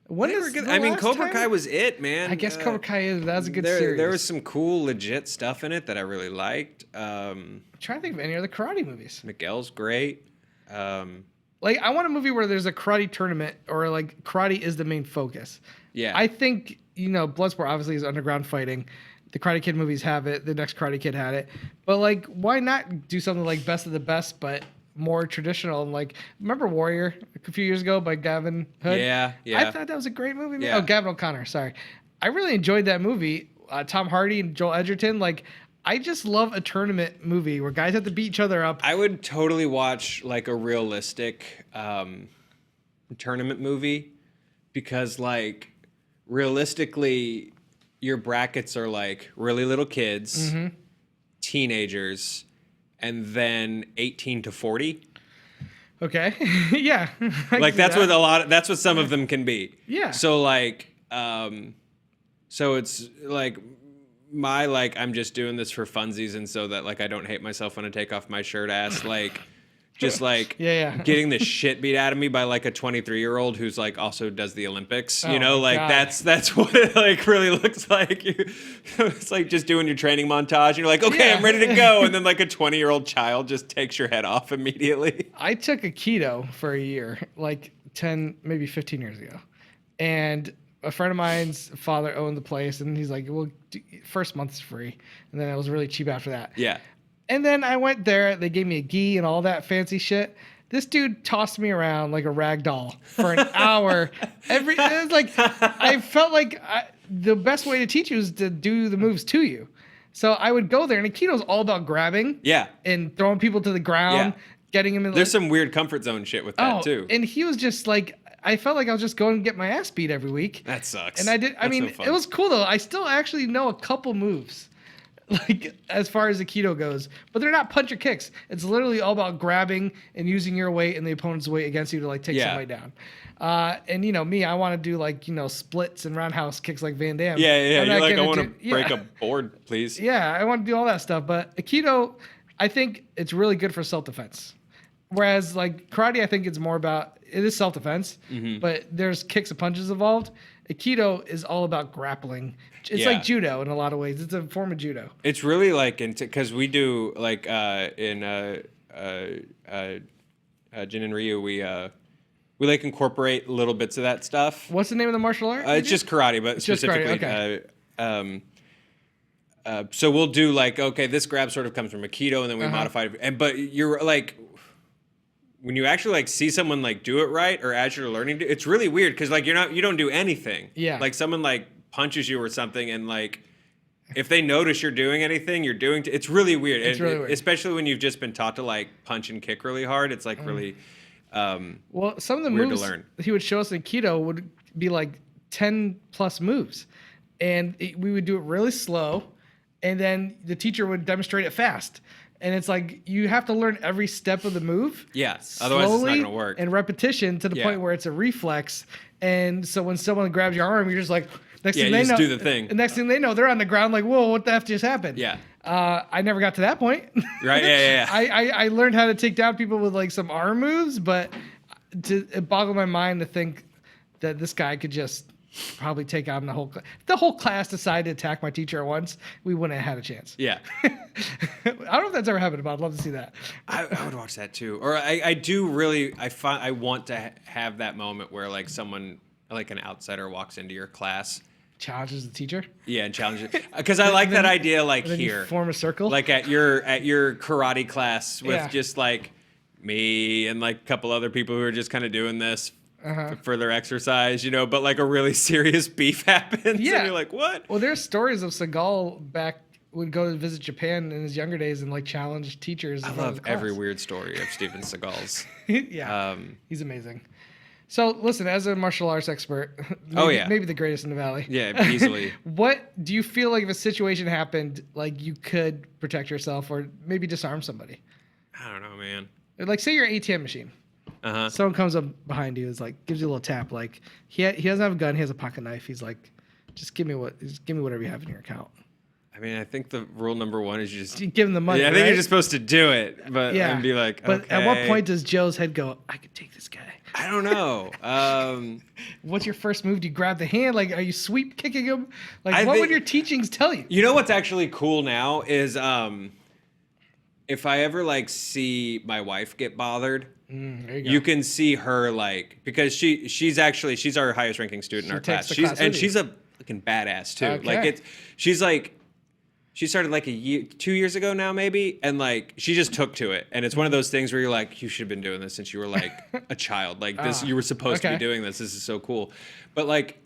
B: When is the
C: I mean,
B: last
C: Cobra
B: time?
C: Kai was it, man.
B: I guess Cobra Kai is. That's a good series.
C: There was some cool, legit stuff in it that I really liked.
B: I'm trying to think of any other karate movies.
C: Miguel's great.
B: Like, I want a movie where there's a karate tournament or like karate is the main focus.
C: Yeah.
B: I think, Bloodsport obviously is underground fighting. The Karate Kid movies have it. The next Karate Kid had it. But like, why not do something like Best of the Best, but more traditional? And like, remember Warrior a few years ago by Gavin Hood?
C: Yeah.
B: I thought that was a great movie. Man.
C: Yeah.
B: Oh, Gavin O'Connor. Sorry. I really enjoyed that movie. Tom Hardy and Joel Edgerton. Like, I just love a tournament movie where guys have to beat each other up.
C: I would totally watch like a realistic tournament movie because like realistically your brackets are like really little kids, teenagers, and then 18 to 40.
B: Okay. Yeah.
C: Like that's what some of them can be.
B: Yeah.
C: So like so it's like my like I'm just doing this for funsies and so that like I don't hate myself when I take off my shirt ass like just like
B: Yeah.
C: getting the shit beat out of me by like a 23-year-old who's like also does the Olympics.
B: Oh
C: You know,
B: my
C: like
B: God.
C: that's what it like really looks like. It's like just doing your training montage and you're like, okay,
B: Yeah.
C: I'm ready to go. And then like a 20-year-old child just takes your head off immediately.
B: I took a keto for a year, like 10, maybe 15 years ago. And a friend of mine's father owned the place, and he's like, well, first month's free. And then it was really cheap after that.
C: Yeah.
B: And then I went there. They gave me a gi and all that fancy shit. This dude tossed me around like a rag doll for an hour. It was like, I felt like the best way to teach you is to do the moves to you. So I would go there, and Aikito's all about grabbing
C: Yeah.
B: and throwing people to the ground,
C: Yeah.
B: getting him in.
C: There's some weird comfort zone shit with that too.
B: And he was just like, I felt like I was just going to get my ass beat every week.
C: That sucks.
B: And I did. I
C: That's
B: mean,
C: no fun.
B: it was cool though. I still actually know a couple moves, like as far as Aikido goes, but they're not punch or kicks. It's literally all about grabbing and using your weight and the opponent's weight against you to like take
C: Yeah.
B: somebody down. And me, I want to do like splits and roundhouse kicks like Van Damme.
C: Yeah.
B: I'm
C: You're
B: not
C: like, I
B: gonna
C: want to break
B: yeah.
C: a board, please.
B: Yeah, I want to do all that stuff. But Aikido, I think it's really good for self-defense. Whereas like karate, I think it's more about, it is self-defense,
C: Mm-hmm.
B: but there's kicks and punches involved. Aikido is all about grappling. It's like judo in a lot of ways. It's a form of judo.
C: It's really like because we do like in Jin and Ryu, we like incorporate little bits of that stuff.
B: What's the name of the martial art?
C: It's just karate, but specifically.
B: Karate, okay.
C: So we'll do like, okay, this grab sort of comes from Aikido, and then we modify it. But you're like, when you actually like see someone like do it right, or as you're learning to, it's really weird because like you don't do anything.
B: Yeah.
C: Like someone like punches you or something, and like if they notice you're doing anything, you're doing. It's really weird.
B: It's really weird.
C: Especially when you've just been taught to like punch and kick really hard. It's like really.
B: Well, some of the
C: weird
B: moves
C: to learn.
B: he would show us in Aikido would be like 10 plus moves, and we would do it really slow, and then the teacher would demonstrate it fast. And it's like you have to learn every step of the move.
C: Yeah, otherwise it's not going to work.
B: And repetition to the point where it's a reflex. And so when someone grabs your arm, you're just like, next thing they know,
C: do the thing.
B: The next thing they know, they're on the ground like, whoa, what the F just happened?
C: Yeah.
B: I never got to that point.
C: Right. Yeah.
B: I learned how to take down people with like some arm moves, but it boggled my mind to think that this guy could just probably take on the whole the whole class decided to attack my teacher at once. We wouldn't have had a chance.
C: Yeah.
B: I don't know if that's ever happened, but I'd love to see that.
C: I would watch that too. Or I do really, I want to have that moment where like someone, like an outsider walks into your class.
B: Challenges the teacher?
C: Yeah, and challenges. Because I like that idea like here.
B: You form a circle?
C: Like at your karate class with just like me and like a couple other people who are just kind of doing this for their exercise, you know, but like a really serious beef happens.
B: Yeah.
C: And you're like, what?
B: Well, there's stories of Seagal would go to visit Japan in his younger days and like challenge teachers.
C: I love every weird story of Steven Seagal's.
B: Yeah. He's amazing. So listen, as a martial arts expert, maybe the greatest in the valley.
C: Yeah, easily.
B: What do you feel like if a situation happened, like you could protect yourself or maybe disarm somebody?
C: I don't know, man.
B: Like say you're an ATM machine. Someone comes up behind you, is like gives you a little tap. Like he doesn't have a gun, he has a pocket knife. He's like, just give me whatever you have in your account.
C: I mean, I think the rule number one is you just
B: give him the money.
C: Yeah, I think you're just supposed to do it, but and be like,
B: but
C: okay.
B: At what point does Joe's head go, I could take this guy?
C: I don't know.
B: What's your first move? Do you grab the hand? Like, are you sweep kicking him? Like, what would your teachings tell you?
C: You know what's actually cool now is if I ever like see my wife get bothered, you can see her like because she's our highest ranking student in our class. She's a fucking badass too.
B: Okay.
C: Like she started like 2 years ago now maybe, and like she just took to it. And it's one of those things where you're like, you should have been doing this since you were like a child. Like this, you were supposed to be doing this. This is so cool. But like,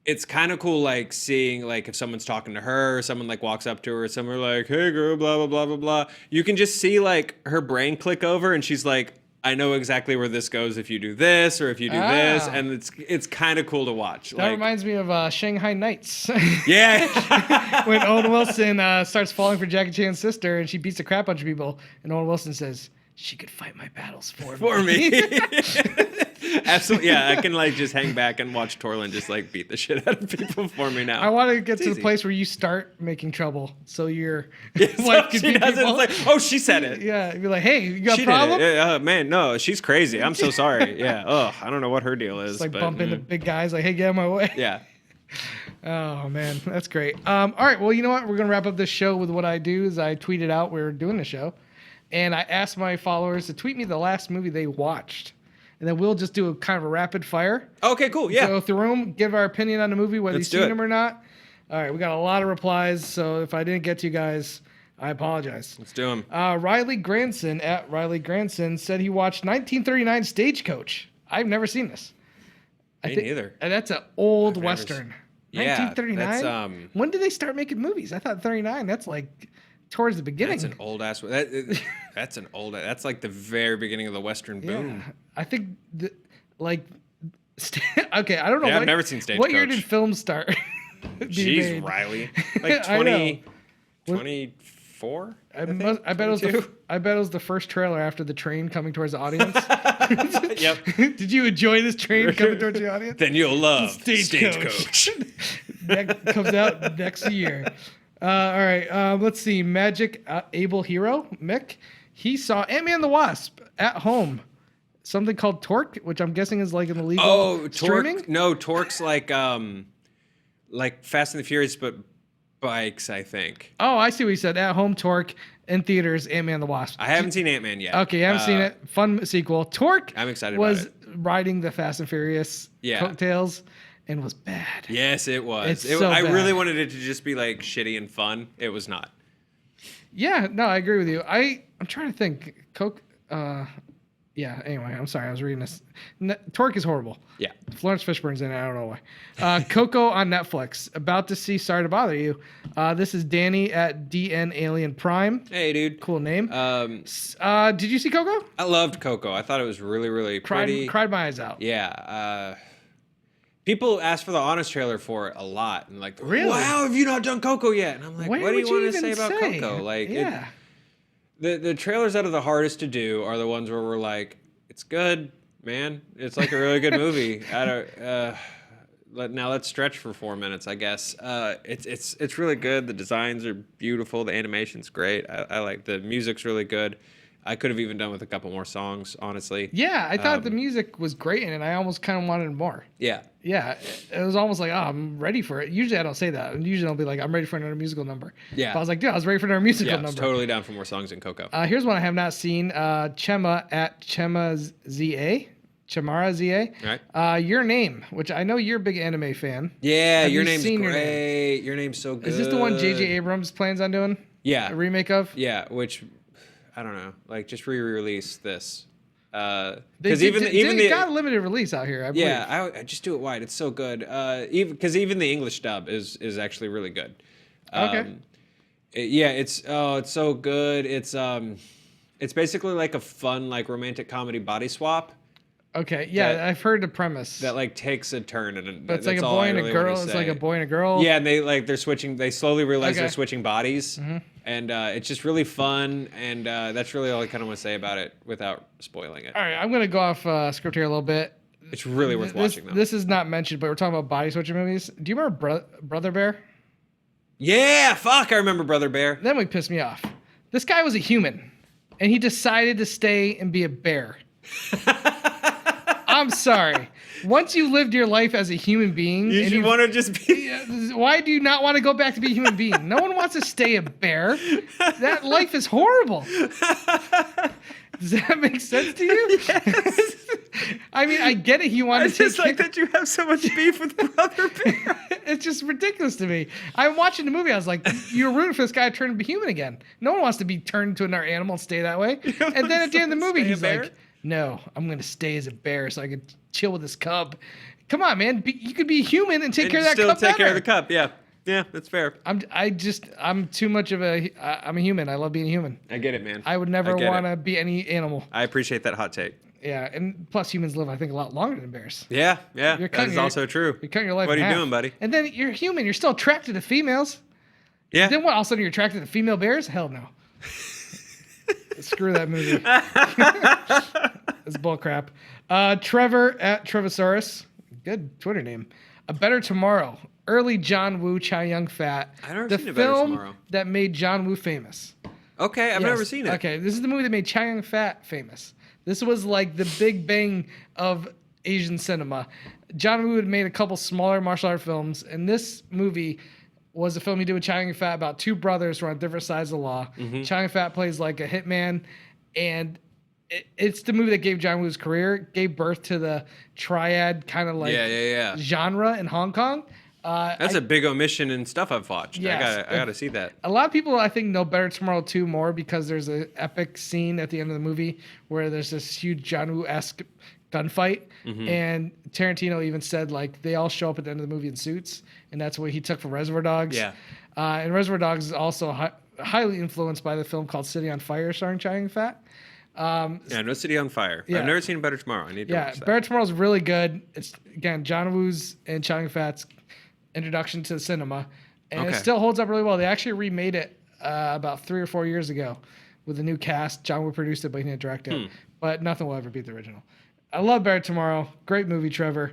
C: it's kind of cool like seeing like if someone's talking to her or someone like walks up to her or someone like, hey girl, blah, blah, blah, blah, blah. You can just see like her brain click over and she's like, I know exactly where this goes if you do this or if you do this, and it's kind of cool to watch.
B: That reminds me of Shanghai Nights.
C: Yeah.
B: When Owen Wilson starts falling for Jackie Chan's sister and she beats the crap out of people, and Owen Wilson says, she could fight my battles for me.
C: Absolutely. Yeah, I can like just hang back and watch Torlin just like beat the shit out of people for me now.
B: I want to get to the place where you start making trouble so your wife can beat people.
C: It's like, oh, she said it.
B: Yeah, you'd be like, hey, you got a problem?
C: Yeah, man, no, she's crazy. I'm so sorry. Yeah. Oh, I don't know what her deal is.
B: It's like bump into big guys like, hey, get out of my way.
C: Yeah.
B: Oh man, that's great. All right, well, you know what? We're gonna wrap up this show with what I do is I tweeted out we were doing the show, and I asked my followers to tweet me the last movie they watched. And then we'll just do a kind of a rapid fire.
C: Okay, cool. Yeah.
B: Go through them, give our opinion on the movie, whether you've seen them or not. All right, we got a lot of replies, so if I didn't get to you guys, I apologize.
C: Let's do them.
B: Riley Granson, at Riley Granson, said he watched 1939 Stagecoach. I've never seen this.
C: Me neither.
B: And that's an old Western.
C: Yeah,
B: 1939?
C: that's,
B: when did they start making movies? I thought 39, that's like towards the beginning.
C: That's an old ass. That's like the very beginning of the Western boom.
B: Yeah. I think okay, I don't know.
C: Yeah, I've never seen Stagecoach.
B: What year did films start?
C: Jeez, Riley. Like 24? I bet it was the first trailer after the train coming towards the audience. Yep.
B: Did you enjoy this train coming towards the audience?
C: Then you'll love Stagecoach.
B: That comes out next year. All right. Let's see. Magic Able Hero, Mick. He saw Ant-Man and the Wasp at home. something called Torque, which I'm guessing is like an illegal streaming.
C: Torque. No, Torque's like Fast and the Furious, but bikes, I think.
B: Oh, I see what you said. At home, Torque. In theaters, Ant-Man and the Wasp.
C: I haven't seen Ant-Man yet.
B: Okay, I haven't seen it. Fun sequel. Torque.
C: I'm excited
B: was
C: about it.
B: riding the Fast and Furious coattails and was bad.
C: Yes, it was. I
B: bad.
C: really wanted it to just be like shitty and fun. It was not.
B: Yeah, no, I agree with you. I'm trying to think. Yeah, anyway, I'm sorry. I was reading this. Torque is horrible.
C: Yeah.
B: Florence Fishburne's in it. I don't know why. Coco on Netflix. About to see. Sorry to bother you. This is Danny at DN Alien Prime.
C: Hey, dude.
B: Cool name. Did you see Coco?
C: I loved Coco. I thought it was really, really pretty.
B: Cried my eyes out.
C: Yeah. People ask for the honest trailer for it a lot. And like,
B: really?
C: Wow, have you not done Coco yet? And I'm like, what do you want to say about Coco? Like,
B: yeah.
C: The trailers that are the hardest to do are the ones where we're like, it's good, man. It's like a really good movie. Now let's stretch for 4 minutes, I guess. It's really good. The designs are beautiful. The animation's great. I like the music's really good. I could have even done with a couple more songs, honestly.
B: Yeah, I thought the music was great in it. I almost kind of wanted more.
C: Yeah.
B: Yeah, it was almost like, oh, I'm ready for it. Usually I don't say that. Usually I'll be like, I'm ready for another musical number.
C: Yeah.
B: But I was like, dude, I was ready for another musical number.
C: I was totally down for more songs in Coco.
B: Here's one I have not seen. Chema at Chema ZA. Chamara ZA.
C: All right.
B: Your Name, which I know you're a big anime fan.
C: Yeah,
B: Have
C: Your
B: you
C: Name's
B: seen
C: great. Your Name's so good.
B: Is this the one J.J. Abrams plans on doing?
C: Yeah.
B: A remake of?
C: Yeah, which, I don't know, like just re-release this.
B: They
C: Even
B: got a limited release out here, I believe.
C: Yeah, I just do it wide. It's so good. Even the English dub is actually really good.
B: Okay.
C: It's so good. It's basically like a fun like romantic comedy body swap.
B: Okay, yeah, I've heard the premise.
C: That like takes a turn and
B: but it's like a boy and a girl. It's like a boy and a girl.
C: Yeah, and they're switching. They slowly realize they're switching bodies,
B: Mm-hmm.
C: and it's just really fun. And that's really all I kind of want to say about it without spoiling it.
B: All right, I'm gonna go off script here a little bit.
C: It's really worth watching, though.
B: This is not mentioned, but we're talking about body switching movies. Do you remember Brother Bear?
C: Yeah, fuck, I remember Brother Bear.
B: That one pissed me off. This guy was a human, and he decided to stay and be a bear. I'm sorry. Once you lived your life as a human being,
C: you should want to just be.
B: Why do you not want to go back to be a human being? No one wants to stay a bear. That life is horrible. Does that make sense to you?
C: Yes.
B: I mean, I get it. He wanted to
C: just like that you have so much beef with Brother Bear.
B: It's just ridiculous to me. I'm watching the movie. I was like, you're rooting for this guy to turn to be human again. No one wants to be turned into another animal and stay that way. And then at the end of the movie, he's like, no, I'm going to stay as a bear so I can chill with this cub. Come on, man. You could be human and take care of that cub.
C: Still take care of the cub. Yeah. Yeah, that's fair.
B: I'm too much of I'm a human. I love being a human.
C: I get it, man.
B: I would never want to be any animal.
C: I appreciate that hot take.
B: Yeah, and plus humans live, I think, a lot longer than bears.
C: Yeah, that is also true.
B: You're cutting your life
C: What
B: in
C: are you
B: half.
C: doing, buddy?
B: And then you're human. You're still attracted to females.
C: Yeah.
B: Then what? All of a sudden you're attracted to female bears? Hell no. Screw that movie. It's bullcrap. Trevor at Trevosaurus. Good Twitter name. A Better Tomorrow. Early John Woo, Chow Yun-fat.
C: I've never
B: the
C: seen A Better
B: film
C: Tomorrow.
B: that made John Woo famous.
C: Okay, I've never seen it.
B: Okay, this is the movie that made Chow Yun-fat famous. This was like the big bang of Asian cinema. John Woo had made a couple smaller martial art films, and this movie was a film he did with Chow Yun-fat about two brothers who are on different sides of the law.
C: Mm-hmm.
B: Chow Yun-fat plays like a hitman, and it's the movie that gave John Woo's career, gave birth to the triad kind of like genre in Hong Kong.
C: That's a big omission in stuff I've watched.
B: Yes.
C: I gotta see that.
B: A lot of people, I think, know Better Tomorrow 2 more because there's an epic scene at the end of the movie where there's this huge John Woo-esque gunfight.
C: Mm-hmm.
B: And Tarantino even said, like, they all show up at the end of the movie in suits. And that's what he took from Reservoir Dogs.
C: Yeah.
B: And Reservoir Dogs is also highly influenced by the film called City on Fire starring Chow Yun-fat.
C: No City on Fire.
B: Yeah.
C: I've never seen Better Tomorrow. I need to watch that.
B: Better Tomorrow's really good. It's, again, John Woo's and Chow Yun-fat's introduction to the cinema, and it still holds up really well. They actually remade it about 3 or 4 years ago with a new cast. John Woo produced it, but he didn't direct it. But nothing will ever beat the original. I love Better Tomorrow. Great movie, Trevor.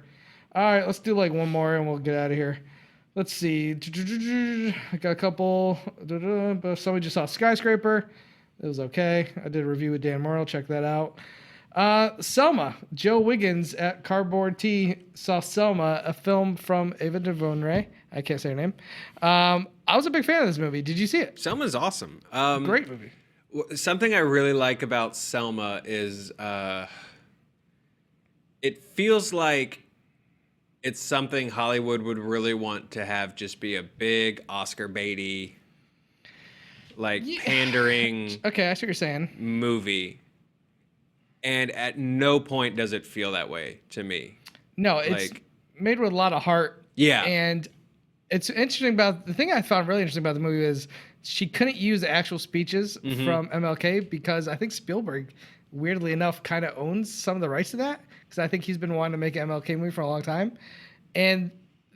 B: All right, let's do like one more and we'll get out of here. Let's see. I got a couple. Somebody just saw Skyscraper. It was okay. I did a review with Dan Morrill. Check that out. Selma. Joe Wiggins at Cardboard Tea saw Selma, a film from Ava DuVernay. I can't say her name. I was a big fan of this movie. Did you see it?
C: Selma's awesome.
B: Great movie.
C: Something I really like about Selma is it feels like it's something Hollywood would really want to have just be a big Oscar baity, like pandering.
B: Okay, I see what you're saying.
C: Movie. And at no point does it feel that way to me.
B: No, it's made with a lot of heart.
C: Yeah.
B: And it's interesting about the thing I found really interesting about the movie is she couldn't use the actual speeches from MLK because I think Spielberg, weirdly enough, kind of owns some of the rights to that because I think he's been wanting to make an MLK movie for a long time. And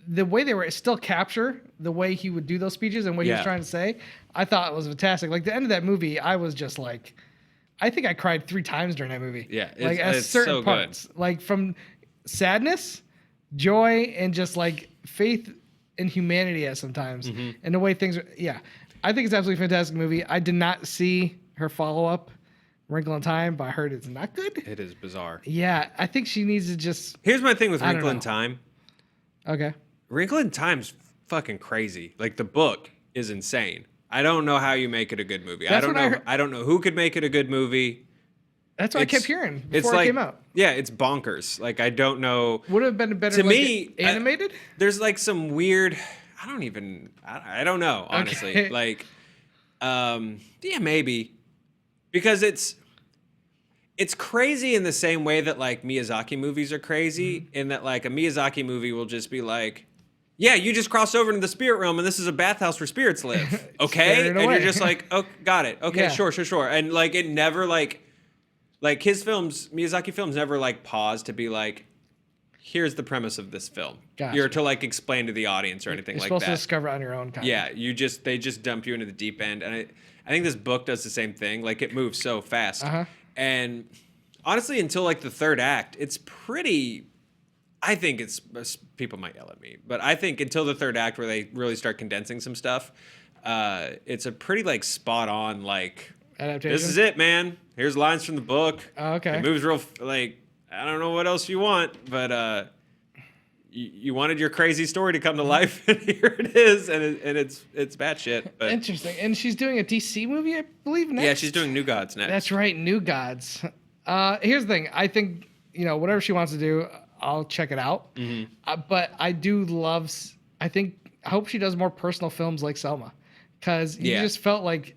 B: the way they were still capture the way he would do those speeches and what he was trying to say, I thought it was fantastic. Like the end of that movie, I was just like, I think I cried 3 times during that movie.
C: Yeah,
B: like at certain
C: so
B: parts,
C: good.
B: like from sadness, joy, and just like faith in humanity at sometimes, and the way things are. Yeah, I think it's absolutely fantastic movie. I did not see her follow up, Wrinkle in Time, but I heard it's not good.
C: It is bizarre.
B: Yeah, I think she needs to just.
C: Here's my thing with Wrinkle in Time.
B: Okay.
C: Wrinkle in Time's fucking crazy. Like the book is insane. I don't know how you make it a good movie. I don't know who could make it a good movie.
B: That's what I kept hearing before
C: it
B: came out.
C: Yeah, it's bonkers. Like I don't know.
B: Would have been better
C: to
B: like
C: me
B: animated.
C: There's like some weird. I don't know honestly.
B: Okay.
C: Like, yeah, maybe because it's crazy in the same way that like Miyazaki movies are crazy. In that like a Miyazaki movie will just be like. Yeah, you just cross over into the spirit realm, and this is a bathhouse where spirits live. Okay, and you're just like, oh, got it. Okay,
B: Yeah.
C: sure. And like, it never like his films, Miyazaki films, never like pause to be like, here's the premise of this film.
B: Gotcha.
C: You're to like explain to the audience or anything
B: You're
C: like
B: supposed to
C: that.
B: discover on your own. Kind
C: Yeah, they just dump you into the deep end, and I think this book does the same thing. Like it moves so fast, and honestly, until like the third act, it's pretty. I think it's people might yell at me, but I think until the third act where they really start condensing some stuff, it's a pretty like spot on like
B: adaptation.
C: This is it, man. Here's lines from the book.
B: Oh, okay.
C: It moves real like I don't know what else you want, but you wanted your crazy story to come to life, and here it is, and it's batshit. But
B: interesting. And she's doing a DC movie, I believe. Next.
C: yeah, she's doing New Gods next.
B: That's right, New Gods. Here's the thing. I think whatever she wants to do. I'll check it out. But I do love. I hope she does more personal films like Selma, because you just felt like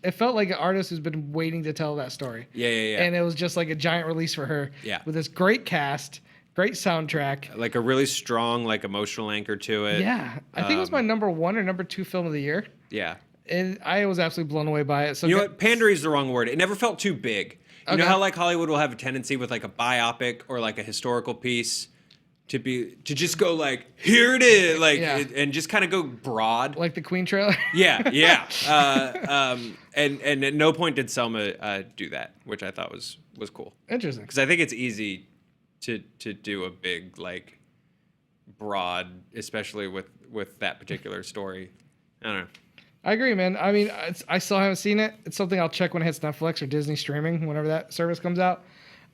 B: it felt like an artist who's been waiting to tell that story.
C: Yeah.
B: And it was just like a giant release for her.
C: Yeah.
B: With this great cast, great soundtrack.
C: Like a really strong, like emotional anchor to it.
B: Yeah, I think it was my number 1 or number 2 film of the year.
C: Yeah.
B: And I was absolutely blown away by it. So
C: you know what? Pandery is the wrong word. It never felt too big. You know how like Hollywood will have a tendency with like a biopic or like a historical piece to just go like here it is like and just kind of go broad
B: like the Queen trailer.
C: yeah. And at no point did Selma do that, which I thought was cool.
B: Interesting.
C: Because I think it's easy to do a big like broad, especially with that particular story. I don't know.
B: I agree, man. I mean, I still haven't seen it. It's something I'll check when it hits Netflix or Disney streaming, whenever that service comes out.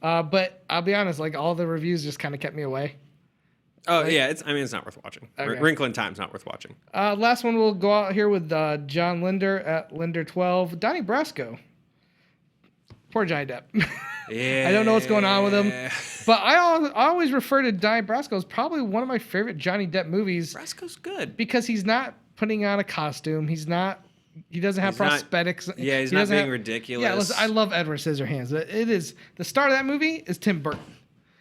B: But I'll be honest, like all the reviews just kind of kept me away.
C: Oh yeah, it's not worth watching.
B: Okay.
C: Wrinkle in Time's not worth watching.
B: Last one we'll go out here with John Linder at Linder12. Donnie Brasco. Poor Johnny Depp.
C: Yeah.
B: I don't know what's going on with him, but I always refer to Donnie Brasco as probably one of my favorite Johnny Depp movies.
C: Brasco's good
B: because he's not putting on a costume. He doesn't have prosthetics.
C: He's not being ridiculous.
B: Yeah, listen, I love Edward Scissorhands. It is the start of that movie is Tim Burton.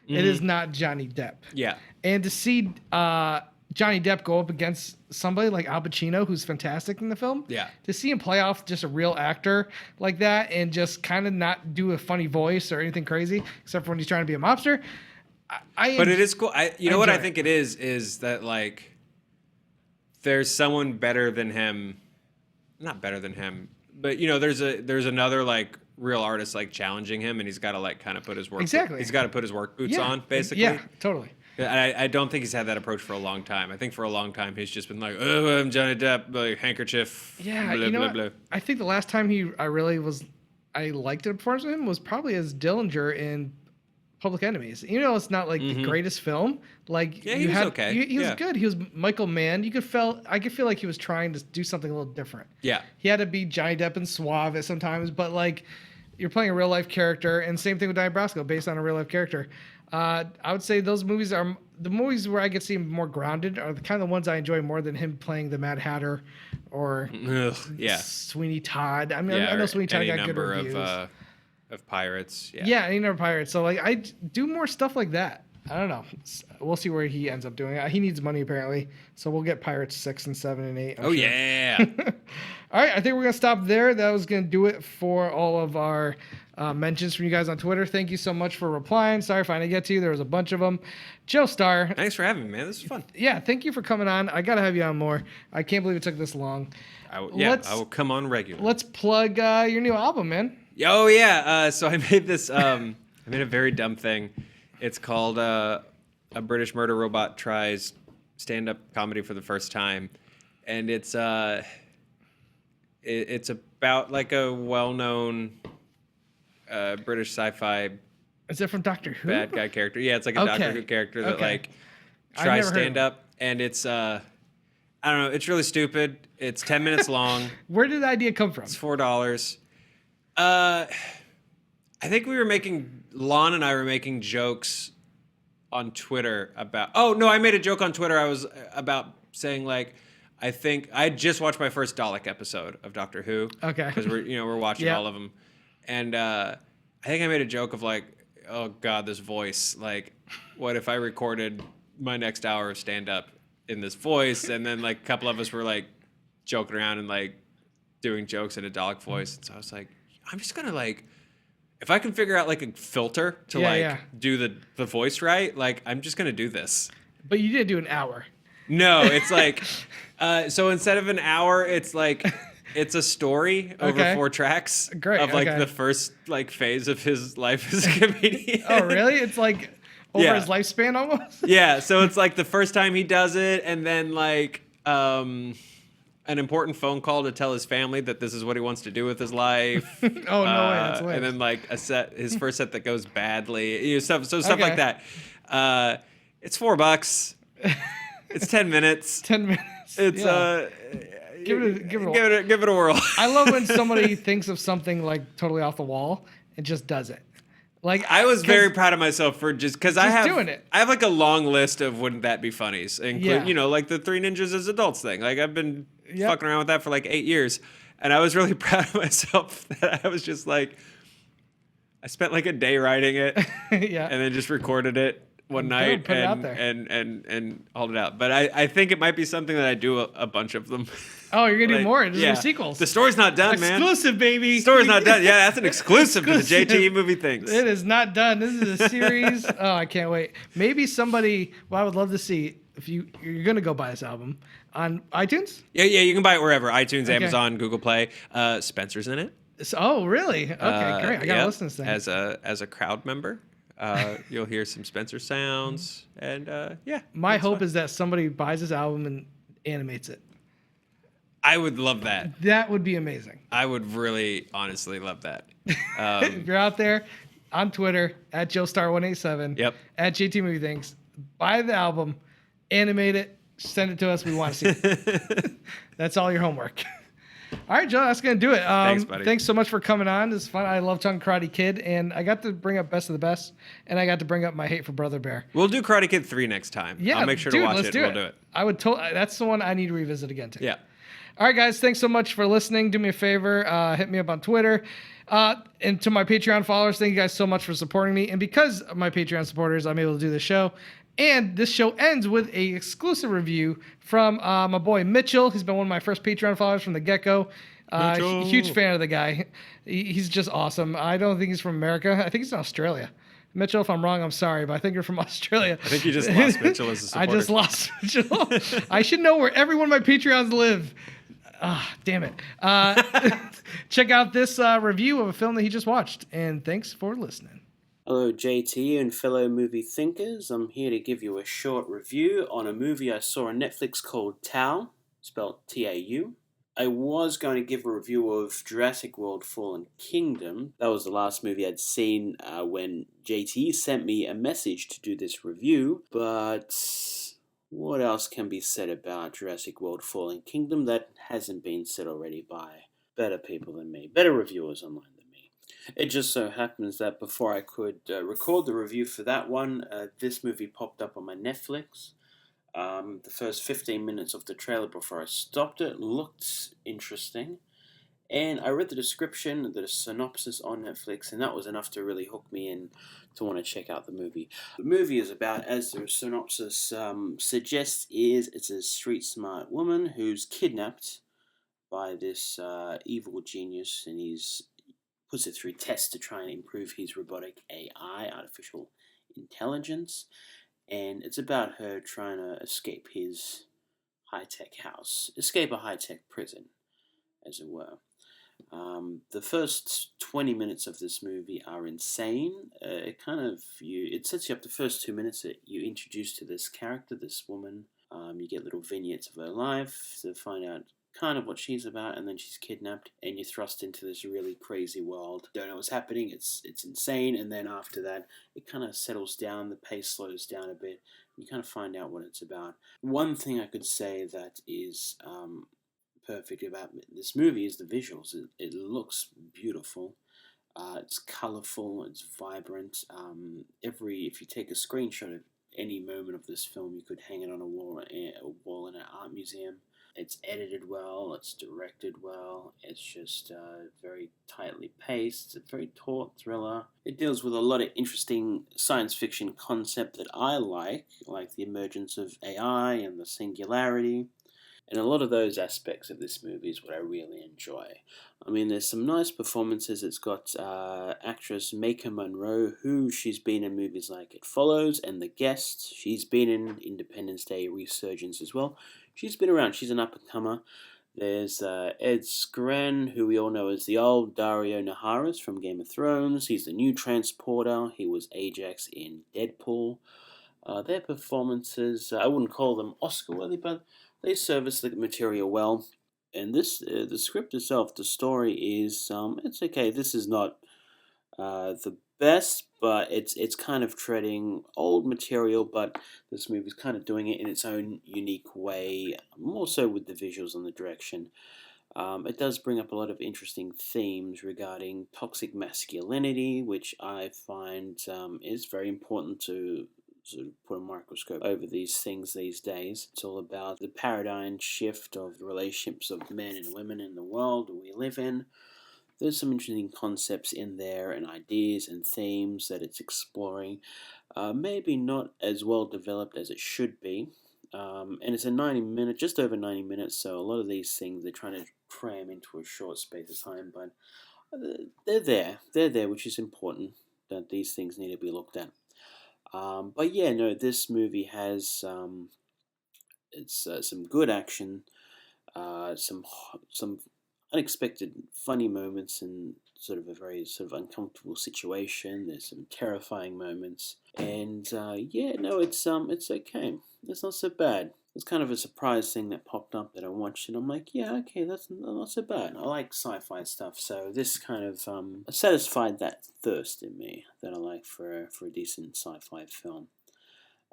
B: It is not Johnny Depp.
C: Yeah.
B: And to see Johnny Depp go up against somebody like Al Pacino, who's fantastic in the film. Yeah. To see him play off just a real actor like that and just kind of not do a funny voice or anything crazy, except for when he's trying to be a mobster.
C: But it is cool. You know what I think it is that like there's someone better than him, not better than him, but there's another like real artist like challenging him, and he's got to like kind of put his work.
B: Exactly.
C: He's got to put his work boots on, basically.
B: Yeah, totally.
C: I don't think he's had that approach for a long time. I think for a long time he's just been like, oh, I'm Johnny Depp, like handkerchief.
B: Yeah,
C: blah, blah, blah.
B: I think the last time I liked a performance with him was probably as Dillinger in Public Enemies. You know, it's not like the greatest film. Like
C: Yeah, he was okay.
B: He was good. He was Michael Mann. I could feel like he was trying to do something a little different.
C: Yeah.
B: He had to be Johnny Depp and suave at sometimes, but like you're playing a real life character, and same thing with Donnie Brasco, based on a real life character. I would say those movies are the movies where I get to see him more grounded are the kind of ones I enjoy more than him playing the Mad Hatter or Sweeney Todd. I mean, I know Sweeney Todd got good reviews.
C: Of pirates.
B: Yeah, any number of pirates. So like I do more stuff like that. I don't know. We'll see where he ends up doing. He needs money apparently, so we'll get Pirates 6 and 7 and 8. I'm sure.
C: Yeah.
B: All right, I think we're gonna stop there. That was gonna do it for all of our mentions from you guys on Twitter. Thank you so much for replying. Sorry if I didn't get to you. There was a bunch of them. Joe Starr.
C: Thanks for having me, man. This is fun.
B: Yeah, thank you for coming on. I gotta have you on more. I can't believe it took this long.
C: I will come on regularly.
B: Let's plug your new album, man.
C: Oh yeah. So I made this. I made a very dumb thing. It's called A British Murder Robot Tries Stand-Up Comedy for the First Time, and it's about like a well-known British sci-fi.
B: Is it from Doctor Who?
C: Bad guy character. Yeah, it's like a Doctor Who character that like tries stand-up, and it's I don't know. It's really stupid. It's 10 minutes long.
B: Where did the idea come from?
C: It's $4. I think Lon and I were making jokes on Twitter about. Oh no, I made a joke on Twitter. I was about saying like, I think I just watched my first Dalek episode of Doctor Who.
B: Okay.
C: Because we're watching all of them, and I think I made a joke of like, oh god, this voice. Like, what if I recorded my next hour of stand up in this voice? And then like a couple of us were like joking around and like doing jokes in a Dalek voice. And so I was like, I'm just gonna like, if I can figure out like a filter to do the voice right, like I'm just gonna do this.
B: But you did do an hour.
C: No, it's like, so instead of an hour, it's like, it's a story over 4 tracks of like the first like phase of his life as a comedian.
B: Oh really? It's like over his lifespan almost?
C: Yeah, so it's like the first time he does it, and then like an important phone call to tell his family that this is what he wants to do with his life.
B: Oh no way, that's
C: and then like his first set that goes badly, stuff like that. It's $4. It's 10 minutes.
B: 10 minutes.
C: It's give it a whirl.
B: I love when somebody thinks of something like totally off the wall and just does it. Like
C: I was very proud of myself for just because I have
B: doing it.
C: I have like a long list of wouldn't that be funnies, including like the 3 Ninjas as Adults thing. Like I've been fucking around with that for like 8 years, and I was really proud of myself that I was just like, I spent like a day writing it, and then just recorded it one night and hauled it out. But I think it might be something that I do a bunch of them.
B: Oh, you're gonna do more? Just sequels.
C: The story's not done, man.
B: Exclusive, baby.
C: The story's not done. Yeah, that's an exclusive to the JTE Movie Thinks.
B: It is not done. This is a series. Oh, I can't wait. Maybe somebody. Well, I would love to see if you're gonna go buy this album on iTunes.
C: Yeah, you can buy it wherever: iTunes, Amazon, Google Play. Spencer's in it.
B: Oh, really? Okay, great. I gotta listen to this thing.
C: As a crowd member. You'll hear some Spencer sounds, and
B: My hope is that somebody buys this album and animates it.
C: I would love that.
B: That would be amazing.
C: I would really, honestly love that.
B: If you're out there on Twitter at Joe Starr 187, at JTE Movie Thinks, buy the album, animate it, send it to us. We want to see it. That's all your homework. All right, Joe, that's going to do it.
C: Thanks, buddy.
B: Thanks so much for coming on. This is fun. I love talking Karate Kid, and I got to bring up Best of the Best, and I got to bring up My Hate for Brother Bear.
C: We'll do Karate Kid 3 next time.
B: Yeah,
C: I'll make sure to watch it. We'll do it.
B: I would. That's the one I need to revisit again, too.
C: Yeah.
B: All right, guys, thanks so much for listening. Do me a favor, hit me up on Twitter. And to my Patreon followers, thank you guys so much for supporting me. And because of my Patreon supporters, I'm able to do this show. And this show ends with a exclusive review from my boy Mitchell. He's been one of my first Patreon followers from the get-go. Huge fan of the guy. He's just awesome. I don't think he's from America. I think he's in Australia. Mitchell, if I'm wrong, I'm sorry, but I think you're from Australia.
C: I think you just lost Mitchell as a supporter.
B: I just lost Mitchell. I should know where every one of my Patreons live. Damn it. Check out this review of a film that he just watched, and thanks for listening.
D: Hello, JT and fellow movie thinkers. I'm here to give you a short review on a movie I saw on Netflix called Tau, spelled T-A-U. I was going to give a review of Jurassic World Fallen Kingdom. That was the last movie I'd seen when JTE sent me a message to do this review. But what else can be said about Jurassic World Fallen Kingdom that hasn't been said already by better people than me, better reviewers online than me? It just so happens that before I could record the review for that one, this movie popped up on my Netflix. The first 15 minutes of the trailer before I stopped it looked interesting. And I read the description, the synopsis on Netflix, and that was enough to really hook me in to want to check out the movie. The movie is about, as the synopsis suggests, it's a street-smart woman who's kidnapped by this evil genius, and he's puts it through tests to try and improve his robotic AI, artificial intelligence. And it's about her trying to escape his high-tech house, escape a high-tech prison, as it were. The first 20 minutes of this movie are insane. It sets you up the first 2 minutes that you introduce to this character, this woman. You get little vignettes of her life to find out kind of what she's about, and then she's kidnapped, and you're thrust into this really crazy world. Don't know what's happening. It's insane, and then after that, it kind of settles down. The pace slows down a bit. You kind of find out what it's about. One thing I could say that is perfect about this movie is the visuals. It looks beautiful. It's colorful. It's vibrant. If you take a screenshot of any moment of this film, you could hang it on a wall in an art museum. It's edited well, it's directed well, it's just very tightly paced, it's a very taut thriller. It deals with a lot of interesting science fiction concept that I like the emergence of AI and the singularity. And a lot of those aspects of this movie is what I really enjoy. I mean, there's some nice performances. It's got actress Maika Monroe, who she's been in movies like It Follows and The Guest. She's been in Independence Day Resurgence as well. She's been around. She's an up-and-comer. There's Ed Skrein, who we all know as the old Dario Naharis from Game of Thrones. He's the new transporter. He was Ajax in Deadpool. Their performances, I wouldn't call them Oscar-worthy, but they service the material well. And this, the script itself, the story is, it's okay. This is not the best, but it's kind of treading old material, but this movie's kind of doing it in its own unique way, more so with the visuals and the direction. It does bring up a lot of interesting themes regarding toxic masculinity, which I find is very important to sort of put a microscope over these things these days. It's all about the paradigm shift of the relationships of men and women in the world we live in. There's some interesting concepts in there and ideas and themes that it's exploring. Maybe not as well developed as it should be. And it's just over 90 minutes, so a lot of these things they're trying to cram into a short space of time, but they're there, which is important, that these things need to be looked at. But yeah, no, this movie has some good action, some unexpected funny moments, and sort of a very sort of uncomfortable situation. There's some terrifying moments, and it's okay. It's not so bad. It's kind of a surprise thing that popped up that I watched, and I'm like, yeah, okay, that's not so bad. I like sci-fi stuff, so this kind of satisfied that thirst in me that I like for a decent sci-fi film.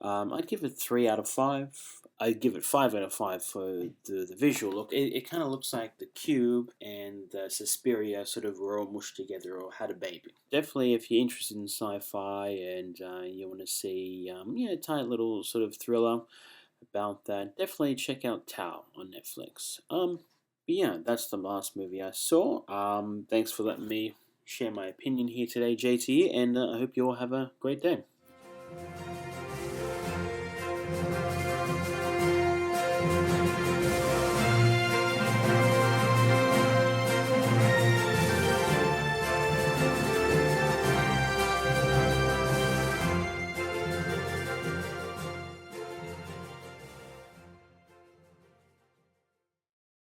D: I'd give it 3 out of 5. I'd give it 5 out of 5 for the visual look. It kind of looks like The Cube and Suspiria sort of were all mushed together or had a baby. Definitely, if you're interested in sci-fi and you want to see a tight little sort of thriller about that, definitely check out Tao on Netflix. But yeah, that's the last movie I saw. Thanks for letting me share my opinion here today, JT, and I hope you all have a great day.